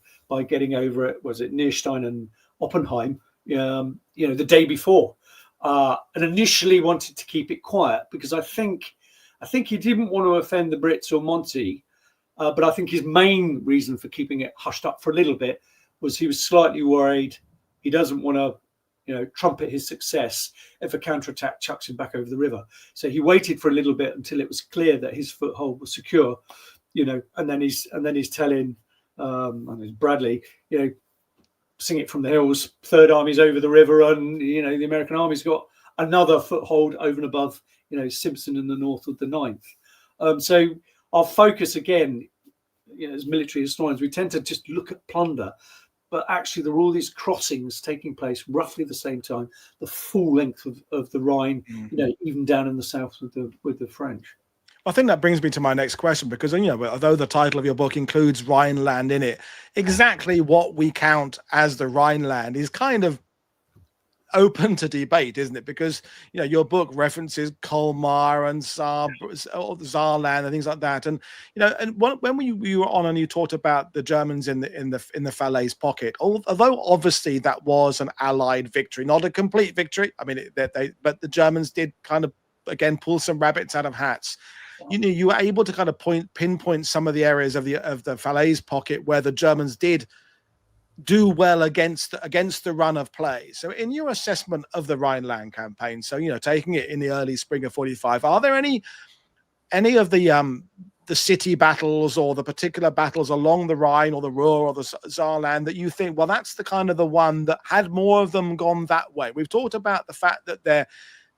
getting over it. Was it Nierstein and Oppenheim? The day before, and initially wanted to keep it quiet, because I think he didn't want to offend the Brits or Monty, but I think his main reason for keeping it hushed up for a little bit was he was slightly worried. He doesn't want to, trumpet his success if a counterattack chucks him back over the river. So he waited for a little bit until it was clear that his foothold was secure, and then he's telling Bradley, sing it from the hills, Third Army's over the river, and the American Army's got another foothold over and above Simpson in the north of the 9th. So our focus again, as military historians, we tend to just look at plunder, but actually there were all these crossings taking place roughly the same time, the full length of the Rhine, even down in the south with the French. I think that brings me to my next question, because although the title of your book includes Rhineland in it, exactly what we count as the Rhineland is kind of open to debate, isn't it? Because your book references Colmar and Saarland and things like that, and when you were on and you talked about the Germans in the Falaise pocket, although obviously that was an Allied victory, not a complete victory. I mean, but the Germans did kind of again pull some rabbits out of hats. You were able to kind of pinpoint some of the areas of the Falaise pocket where the Germans did do well against the run of play. So in your assessment of the Rhineland campaign, so taking it in the early spring of 45, are there any of the city battles or the particular battles along the Rhine or the Ruhr or the Saarland that you think, well, that's the kind of the one that had more of them gone that way? We've talked about the fact that there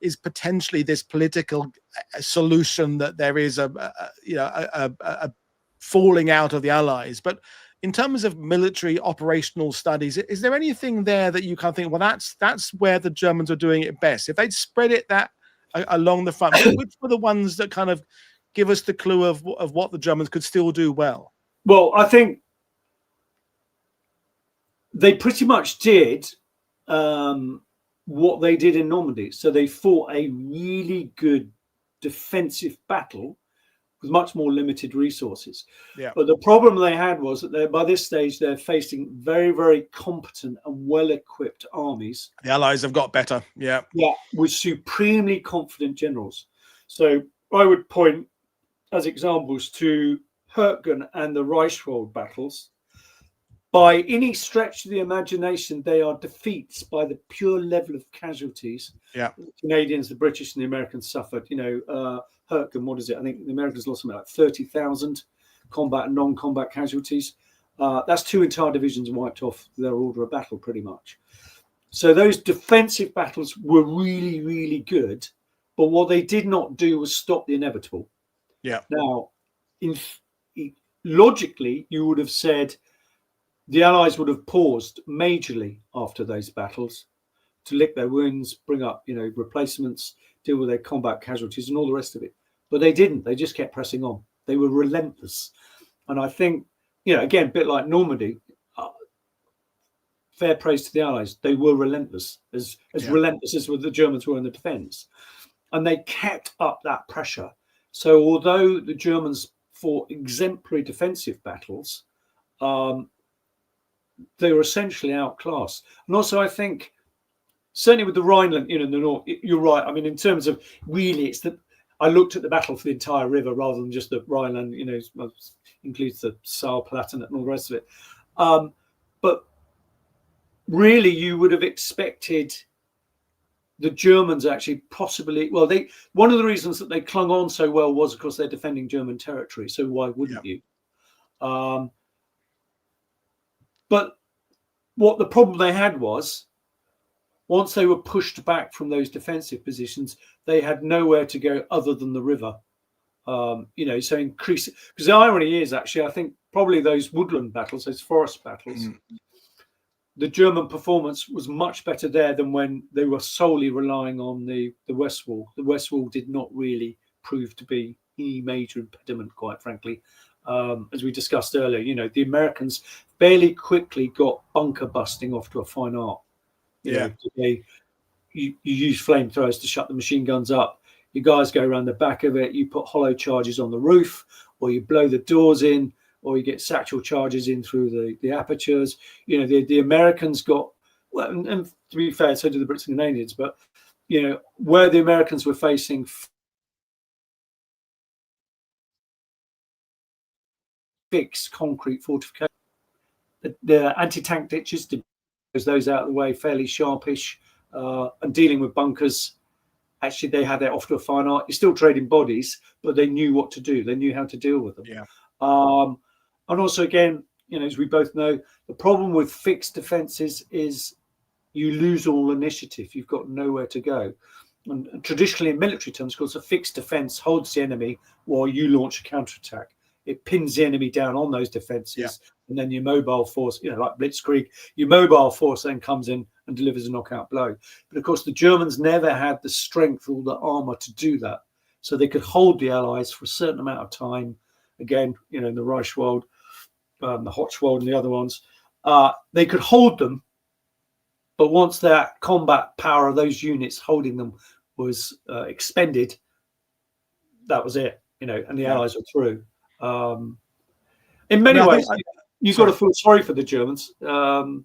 is potentially this political solution, that there is a falling out of the Allies, but in terms of military operational studies, is there anything there that you kind of think, well, that's where the Germans are doing it best? If they'd spread it that along the front, which were the ones that kind of give us the clue of what the Germans could still do well? Well, I think they pretty much did what they did in Normandy. So they fought a really good defensive battle with much more limited resources. Yeah. But the problem they had was that by this stage, they're facing very, very competent and well-equipped armies. The Allies have got better. Yeah. Yeah, with supremely confident generals. So I would point as examples to Hürtgen and the Reichswald battles. by any stretch of the imagination, they are defeats by the pure level of casualties. Yeah. The Canadians, the British, and the Americans suffered. Herkin, what is it? I think the Americans lost something like 30,000 combat and non-combat casualties. That's 2 entire divisions wiped off their order of battle, pretty much. So those defensive battles were really, really good. But what they did not do was stop the inevitable. Yeah. Now, logically, you would have said the Allies would have paused majorly after those battles to lick their wounds, bring up, replacements, deal with their combat casualties and all the rest of it. But they didn't. They just kept pressing on. They were relentless. And I think, again, a bit like Normandy, fair praise to the Allies. They were relentless, as relentless as the Germans were in the defence. And they kept up that pressure. So although the Germans fought exemplary defensive battles, they were essentially outclassed. And also, I think, certainly with the Rhineland, in the north, you're right. I mean, in terms of really, I looked at the battle for the entire river rather than just the Rhineland, includes the Saar, Palatinate and all the rest of it. But really, you would have expected the Germans actually possibly, one of the reasons that they clung on so well was, of course, they're defending German territory. So why wouldn't you? But what the problem they had was, once they were pushed back from those defensive positions, they had nowhere to go other than the river. So increase, because the irony is actually, I think probably those woodland battles, those forest battles, the German performance was much better there than when they were solely relying on the West Wall. The West Wall did not really prove to be any major impediment, quite frankly. As we discussed earlier, the Americans fairly quickly got bunker busting off to a fine art. You use flamethrowers to shut the machine guns up. You guys go around the back of it. You put hollow charges on the roof, or you blow the doors in, or you get satchel charges in through the apertures. The Americans got, well, and to be fair, so did the Brits and Canadians. But where the Americans were facing fixed concrete fortification, the anti-tank ditches, those out of the way, fairly sharpish, and dealing with bunkers. Actually, they had that off to a fine art. You're still trading bodies, but they knew what to do. They knew how to deal with them. Yeah. And also, again, as we both know, the problem with fixed defences is you lose all initiative. You've got nowhere to go. And traditionally, in military terms, of course, a fixed defence holds the enemy while you launch a counterattack. It pins the enemy down on those defences, and then your mobile force, like Blitzkrieg, your mobile force then comes in and delivers a knockout blow. But of course, the Germans never had the strength or the armour to do that. So they could hold the Allies for a certain amount of time. Again, in the Reichswald, the Hochwald and the other ones, they could hold them. But once that combat power of those units holding them was expended, that was it, and the Allies were through. In many ways, you've got to feel sorry for the Germans. And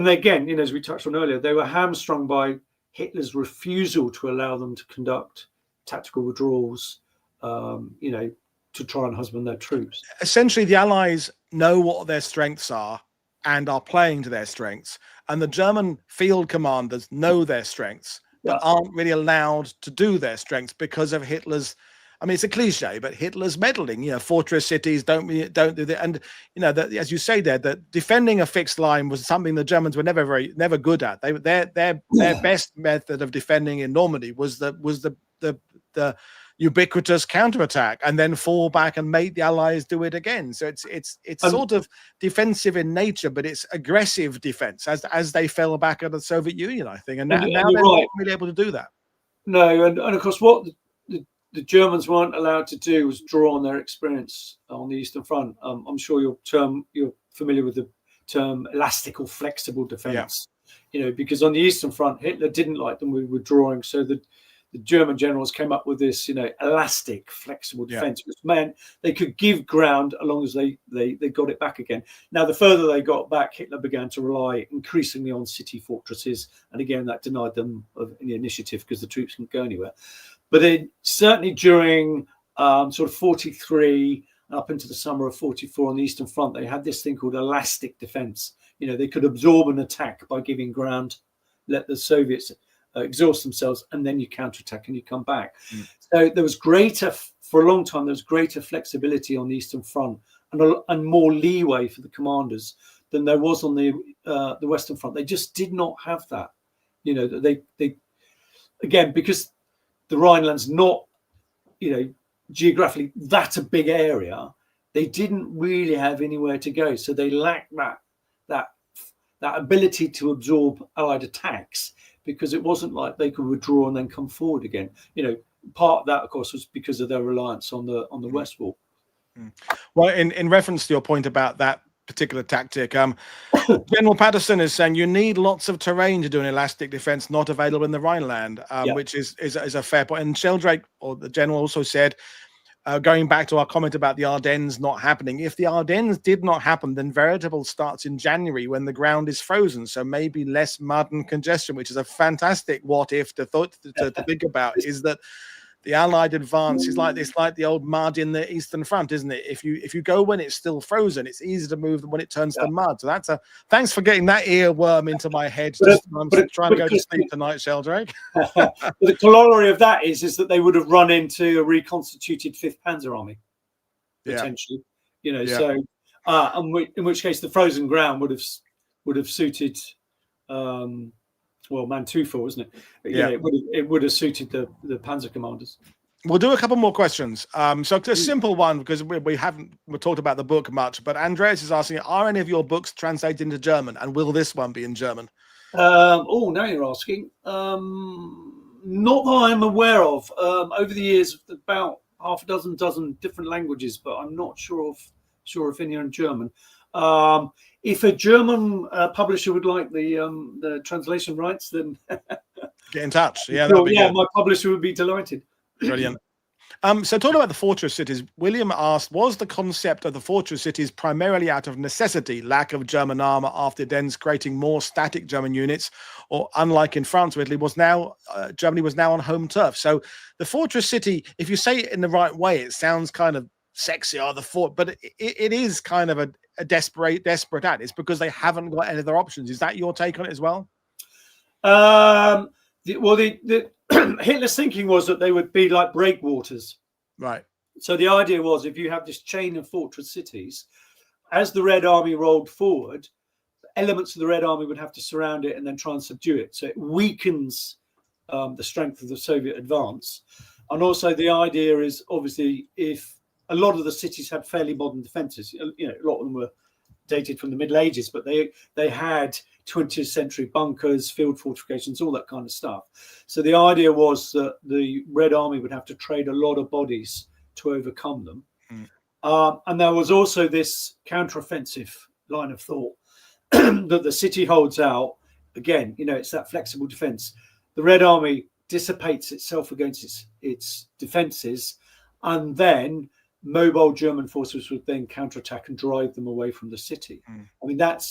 again, as we touched on earlier, they were hamstrung by Hitler's refusal to allow them to conduct tactical withdrawals, to try and husband their troops. Essentially, the Allies know what their strengths are and are playing to their strengths. And the German field commanders know their strengths, but aren't really allowed to do their strengths because of Hitler's, I mean, it's a cliche, but Hitler's meddling. Fortress cities don't do that, and as you say there, that defending a fixed line was something the Germans were never good at. Their best method of defending in Normandy was the ubiquitous counterattack, and then fall back and make the Allies do it again. So it's sort of defensive in nature, but it's aggressive defense as they fell back at the Soviet Union, I think, and now they're not really able to do that. No, and of course, what the Germans weren't allowed to do was draw on their experience on the Eastern Front. I'm sure you're familiar with the term elastic or flexible defense. Because on the Eastern Front, Hitler didn't like them with withdrawing, so the German generals came up with this, elastic, flexible defense, which meant they could give ground as long as they got it back again. Now, the further they got back, Hitler began to rely increasingly on city fortresses, and again, that denied them of any initiative because the troops couldn't go anywhere. But then, certainly during sort of 43 up into the summer of 44 on the Eastern Front, they had this thing called elastic defense. They could absorb an attack by giving ground, let the Soviets exhaust themselves, and then you counterattack and you come back. So there was for a long time, there was greater flexibility on the Eastern Front and more leeway for the commanders than there was on the Western Front. They just did not have that. They again, because the Rhineland's not, geographically that a big area, they didn't really have anywhere to go. So they lacked that ability to absorb Allied attacks, because it wasn't like they could withdraw and then come forward again. Part of that, of course, was because of their reliance on the West Wall. Well, in reference to your point about that particular tactic, General Patterson is saying you need lots of terrain to do an elastic defense not available in the Rhineland, which is a fair point. And Sheldrake, or the general, also said, going back to our comment about the Ardennes not happening, if the Ardennes did not happen, then veritable starts in January when the ground is frozen, so maybe less mud and congestion, which is a fantastic what if to think about. Is that the Allied advance is like the old mud in the Eastern Front, isn't it? If you go when it's still frozen, it's easy to move than when it turns to mud. So thanks for getting that earworm into my head. I'm trying to go to sleep tonight, Sheldrake. The corollary of that is that they would have run into a reconstituted 5th Panzer Army, potentially. So in which case the frozen ground would have suited. Manteuffel, wasn't it? It would have suited the Panzer commanders. We'll do a couple more questions. So a simple one, because we haven't talked about the book much, but Andreas is asking, are any of your books translated into German, and will this one be in German? Now you're asking. Not that I'm aware of. Over the years, about half a dozen different languages, but I'm not sure if any are in German. If a German publisher would like the translation rights, then get in touch. Yeah, my publisher would be delighted. Brilliant. So talking about the fortress cities, William asked, was the concept of the fortress cities primarily out of necessity, lack of German armor after Ardennes, creating more static German units, or unlike in France or Italy, Germany was now on home turf? So the fortress city, if you say it in the right way, it sounds kind of sexy, the fort, but it is kind of a desperate act. It's because they haven't got any other options. Is that your take on it as well? The Hitler's thinking was that they would be like breakwaters. Right. So the idea was, if you have this chain of fortress cities, as the Red Army rolled forward, elements of the Red Army would have to surround it and then try and subdue it. So it weakens the strength of the Soviet advance. And also the idea is, obviously, if a lot of the cities had fairly modern defenses, a lot of them were dated from the Middle Ages, but they had 20th century bunkers, field fortifications, all that kind of stuff. So the idea was that the Red Army would have to trade a lot of bodies to overcome them. And there was also this counteroffensive line of thought that the city holds out. Again, it's that flexible defense. The Red Army dissipates itself against its defenses, and then mobile German forces would then counterattack and drive them away from the city. I mean, that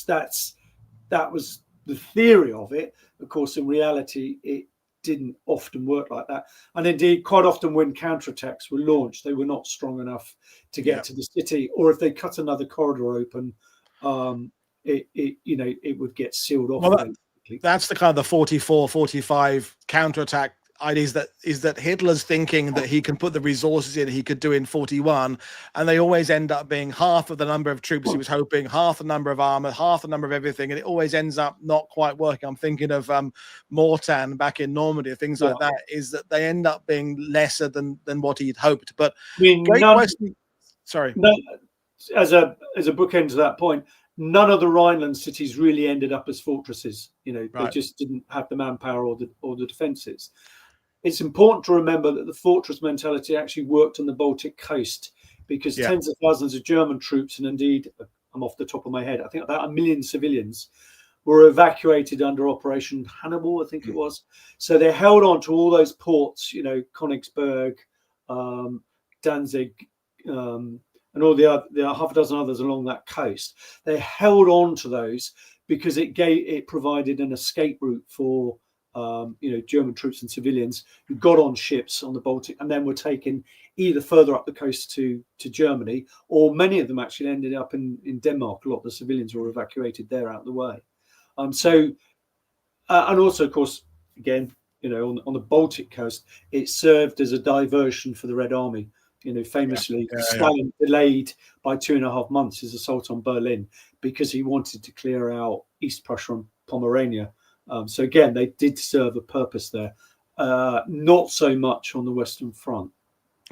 was the theory of it. Of course, in reality, it didn't often work like that. And indeed, quite often when counterattacks were launched, they were not strong enough to get to the city, or if they cut another corridor open, it would get sealed off. Well, that's the kind of the 44, 45 counterattack ideas, that Hitler's thinking that he can put the resources in he could do in 41, and they always end up being half of the number of troops he was hoping, half the number of armor, half the number of everything, and it always ends up not quite working. I'm thinking of Mortain back in Normandy, things like that, is that they end up being lesser than what he'd hoped. But great question. Sorry. As a bookend to that point, none of the Rhineland cities really ended up as fortresses. They just didn't have the manpower or the defenses. It's important to remember that the fortress mentality actually worked on the Baltic coast, because tens of thousands of German troops, and indeed, I'm off the top of my head, I think about 1 million civilians, were evacuated under Operation Hannibal, I think it was. So they held on to all those ports, Königsberg, Danzig, and all the half a dozen others along that coast. They held on to those because it provided an escape route for German troops and civilians who got on ships on the Baltic and then were taken either further up the coast to Germany, or many of them actually ended up in Denmark. A lot of the civilians were evacuated there out of the way. And also, of course, again, on the Baltic coast, it served as a diversion for the Red Army. Famously, Stalin delayed by 2.5 months his assault on Berlin because he wanted to clear out East Prussia and Pomerania. So again, they did serve a purpose there. Not so much on the Western Front.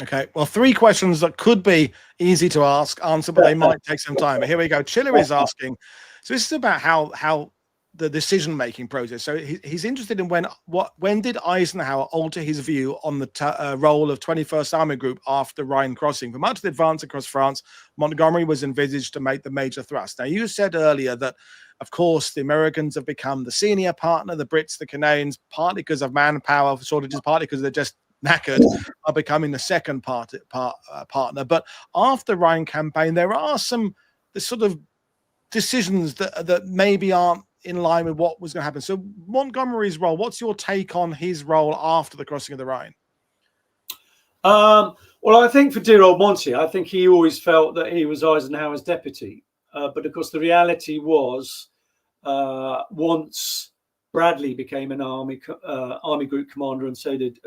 Okay, well, 3 questions that could be easy to answer, but they might take some time. But here we go. Chiller is asking. So this is about how the decision-making process. So he's interested in when did Eisenhower alter his view on the role of 21st Army Group after Rhine crossing? For much of the advance across France, Montgomery was envisaged to make the major thrust. Now, you said earlier that, of course, the Americans have become the senior partner, the Brits, the Canadians, partly because of manpower shortages, partly because they're just knackered, are becoming the second partner. But after Rhine campaign, there are the sort of decisions that maybe aren't in line with what was going to happen. So Montgomery's role, what's your take on his role after the crossing of the Rhine? Well, I think for dear old Monty, I think he always felt that he was Eisenhower's deputy. But of course, the reality was once Bradley became an army group commander, and so did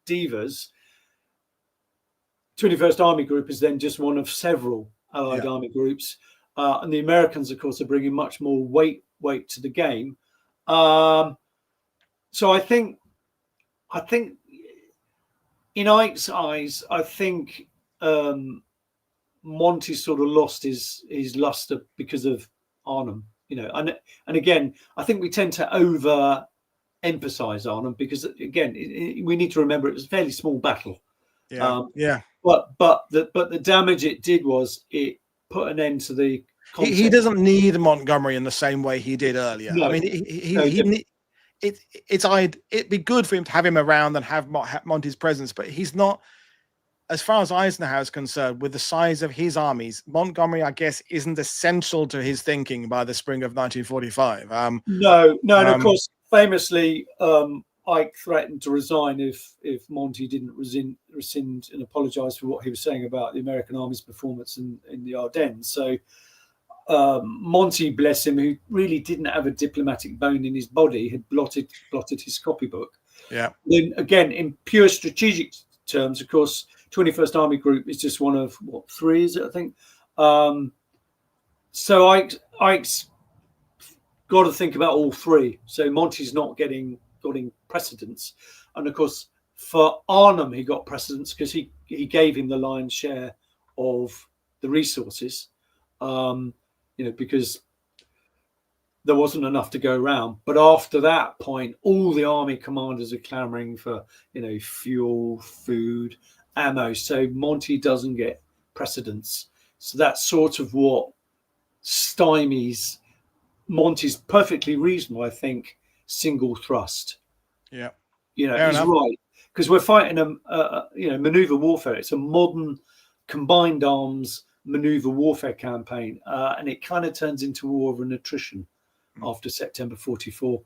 Devers, 21st Army Group is then just one of several Allied army groups. And the Americans, of course, are bringing much more weight to the game. So I think in Ike's eyes, I think Monty sort of lost his luster because of Arnhem, and again, I think we tend to over emphasize Arnhem because, again, we need to remember it was a fairly small battle. But the damage it did was it put an end to the concept. He doesn't need Montgomery in the same way he did earlier. No, I mean, it'd be good for him to have him around and have Monty's presence, but he's not, as far as Eisenhower is concerned, with the size of his armies. Montgomery, I guess, isn't essential to his thinking by the spring of 1945. No, and of course, famously, Ike threatened to resign if Monty didn't rescind and apologise for what he was saying about the American Army's performance in the Ardennes. So Monty, bless him, who really didn't have a diplomatic bone in his body, had blotted his copybook. Yeah. Then again, in pure strategic terms, of course, 21st Army Group is just one of 3, is it? I think. So Ike's got to think about all 3. So Monty's not getting precedence, and of course for Arnhem he got precedence because he gave him the lion's share of the resources, because there wasn't enough to go around. But after that point, all the army commanders are clamoring for fuel, food, ammo, so Monty doesn't get precedence. So that's sort of what stymies Monty's perfectly reasonable, I think, single thrust. Yeah, he's right, because we're fighting maneuver warfare. It's a modern combined arms maneuver warfare campaign, and it kind of turns into war of an attrition after September 44.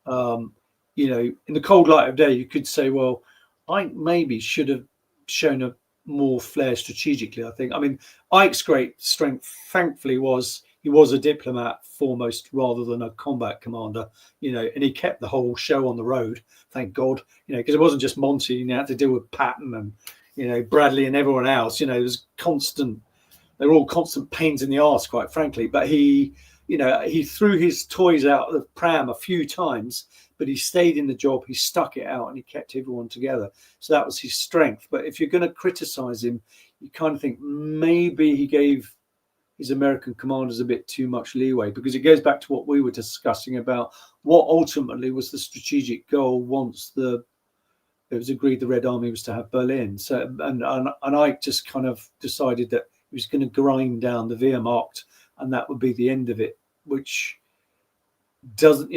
In the cold light of day, you could say, well, I maybe should have shown a more flair strategically. I mean, Ike's great strength, thankfully, was he was a diplomat foremost rather than a combat commander, and he kept the whole show on the road, thank God, because it wasn't just Monty. He had to deal with Patton and, Bradley and everyone else. It was constant. They were all constant pains in the arse, quite frankly. But he threw his toys out of the pram a few times, but he stayed in the job. He stuck it out and he kept everyone together. So that was his strength. But if you're going to criticize him, you kind of think maybe he gave his American commanders a bit too much leeway, because it goes back to what we were discussing about what ultimately was the strategic goal once it was agreed the Red Army was to have Berlin. So and I just kind of decided that he was going to grind down the Wehrmacht and that would be the end of it, which doesn't,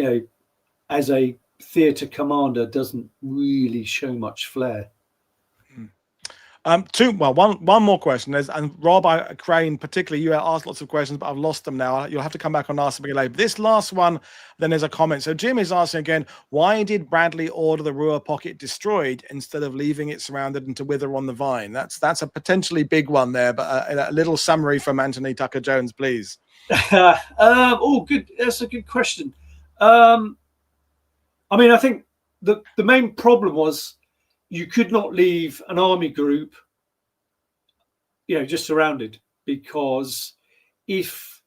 as a theatre commander, doesn't really show much flair. One more question. And Rob, Crane, particularly, you asked lots of questions, but I've lost them now. You'll have to come back and ask them later. This last one, then there's a comment. So Jim is asking again, why did Bradley order the Ruhr pocket destroyed instead of leaving it surrounded and to wither on the vine? That's a potentially big one there, but a little summary from Anthony Tucker-Jones, please. Good. That's a good question. I mean, I think the main problem was you could not leave an army group, just surrounded, because if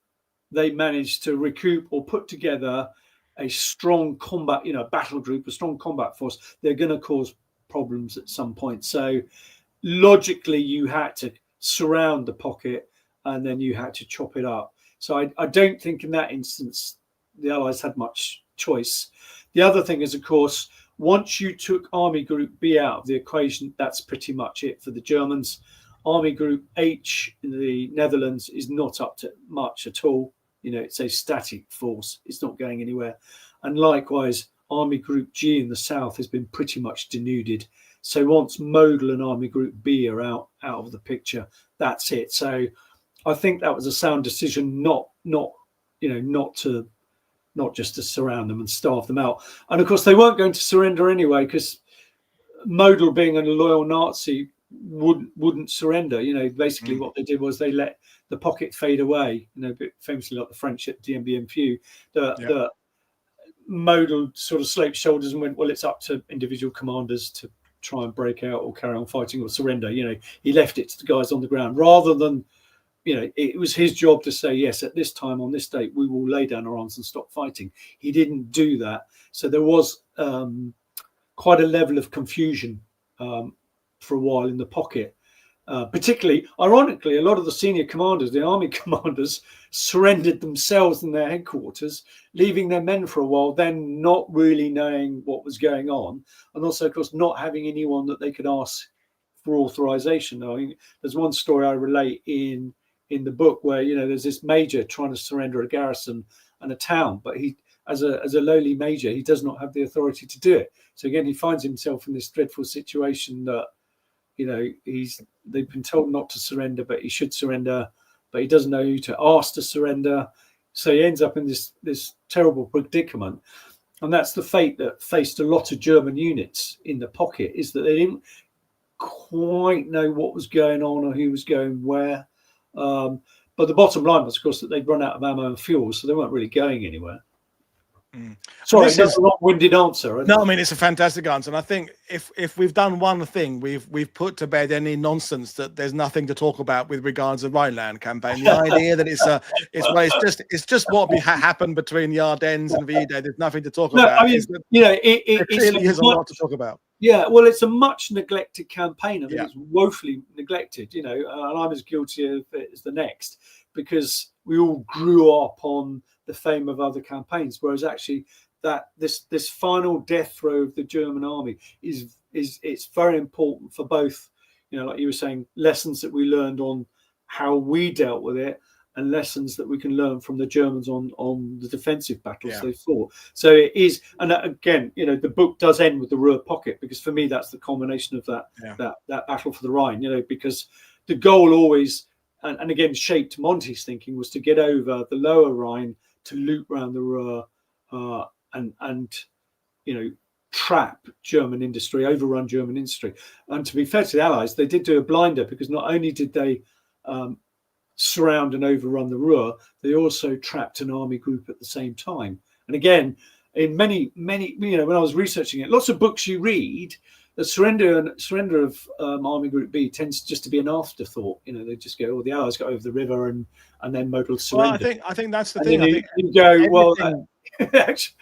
they managed to recoup or put together a strong combat, battle group, a strong combat force, they're going to cause problems at some point. So logically, you had to surround the pocket and then you had to chop it up. So I don't think in that instance the Allies had much choice. The other thing is, of course, once you took Army Group B out of the equation, that's pretty much it for the Germans. Army Group H in the Netherlands is not up to much at all. It's a static force. It's not going anywhere. And likewise, Army Group G in the south has been pretty much denuded. So once Model and Army Group B are out of the picture, that's it. So I think that was a sound decision, not just to surround them and starve them out. And of course, they weren't going to surrender anyway, because Model, being a loyal Nazi, wouldn't surrender. Basically what they did was they let the pocket fade away. Famously like the French at DMB-MFU, the Model sort of sloped shoulders and went, well, it's up to individual commanders to try and break out or carry on fighting or surrender. He left it to the guys on the ground rather than. It was his job to say, yes, at this time, on this date, we will lay down our arms and stop fighting. He didn't do that. So there was quite a level of confusion for a while in the pocket. Particularly, ironically, a lot of the senior commanders, the army commanders, surrendered themselves in their headquarters, leaving their men for a while, then not really knowing what was going on. And also, of course, not having anyone that they could ask for authorization. I mean, there's one story I relate in the book where there's this major trying to surrender a garrison and a town, but he, as a lowly major, he does not have the authority to do it. So again, he finds himself in this dreadful situation that they've been told not to surrender, but he should surrender, but he doesn't know who to ask to surrender. So he ends up in this terrible predicament. And that's the fate that faced a lot of German units in the pocket, is that they didn't quite know what was going on or who was going where. But the bottom line was, of course, that they'd run out of ammo and fuel, so they weren't really going anywhere. Sorry, that's a long-winded answer. No, I mean, it's a fantastic answer. And I think if we've done one thing, we've put to bed any nonsense that there's nothing to talk about with regards to the Rhineland campaign. The idea that it's just what happened between the Ardennes and V-Day. There's nothing to talk about. I mean, it clearly is a lot to talk about. Yeah, well, it's a much neglected campaign. I mean, it's woefully neglected, and I'm as guilty of it as the next, because we all grew up on the fame of other campaigns, whereas actually that this final death throw of the German army is it's very important for both, like you were saying, lessons that we learned on how we dealt with it, and lessons that we can learn from the Germans on the defensive battles they fought. So it is, and again, the book does end with the Ruhr pocket, because for me that's the culmination of that battle for the Rhine. Because the goal always, and again shaped Monty's thinking, was to get over the lower Rhine, to loop around the Ruhr, and trap German industry, overrun German industry. And to be fair to the Allies, they did do a blinder, because not only did they surround and overrun the Ruhr, they also trapped an army group at the same time. And again, in many when I was researching it, lots of books you read, the surrender of Army Group B tends just to be an afterthought. They just go, "Oh, the Allies got over the river," and then Model surrendered. Well, I think that's the thing. I think you go, well,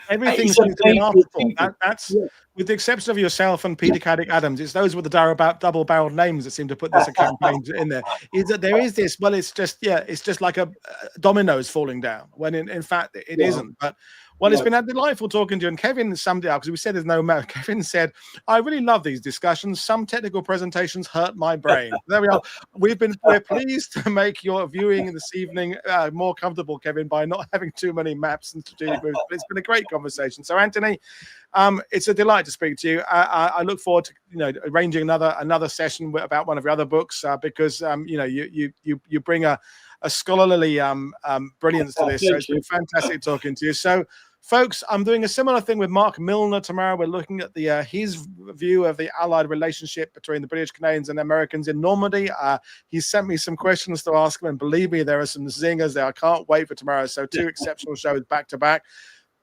everything seems to be an afterthought. That's with the exception of yourself and Peter Caddick Adams. It's those with the double-barreled names that seem to put this campaign in there. Is that there is this? Well, it's just like a dominoes falling down, when in fact it isn't. But Well, it's been delightful talking to you. And Kevin summed it up because we said there's no matter. Kevin said, I really love these discussions. Some technical presentations hurt my brain. There we are. We're pleased to make your viewing this evening more comfortable, Kevin, by not having too many maps and strategic moves. But it's been a great conversation. So, Anthony, it's a delight to speak to you. I look forward to arranging another session about one of your other books because you bring a scholarly brilliance to this. So it's been fantastic talking to you. So, folks, I'm doing a similar thing with Mark Milner tomorrow. We're looking at his view of the Allied relationship between the British, Canadians, and Americans in Normandy. He sent me some questions to ask him, and believe me, there are some zingers there. I can't wait for tomorrow. So 2 exceptional shows back to back.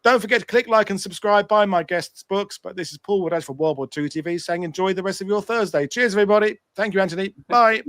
Don't forget to click like and subscribe, buy my guests' books. But this is Paul Woodhouse for World War II TV saying enjoy the rest of your Thursday. Cheers, everybody. Thank you, Anthony. Bye.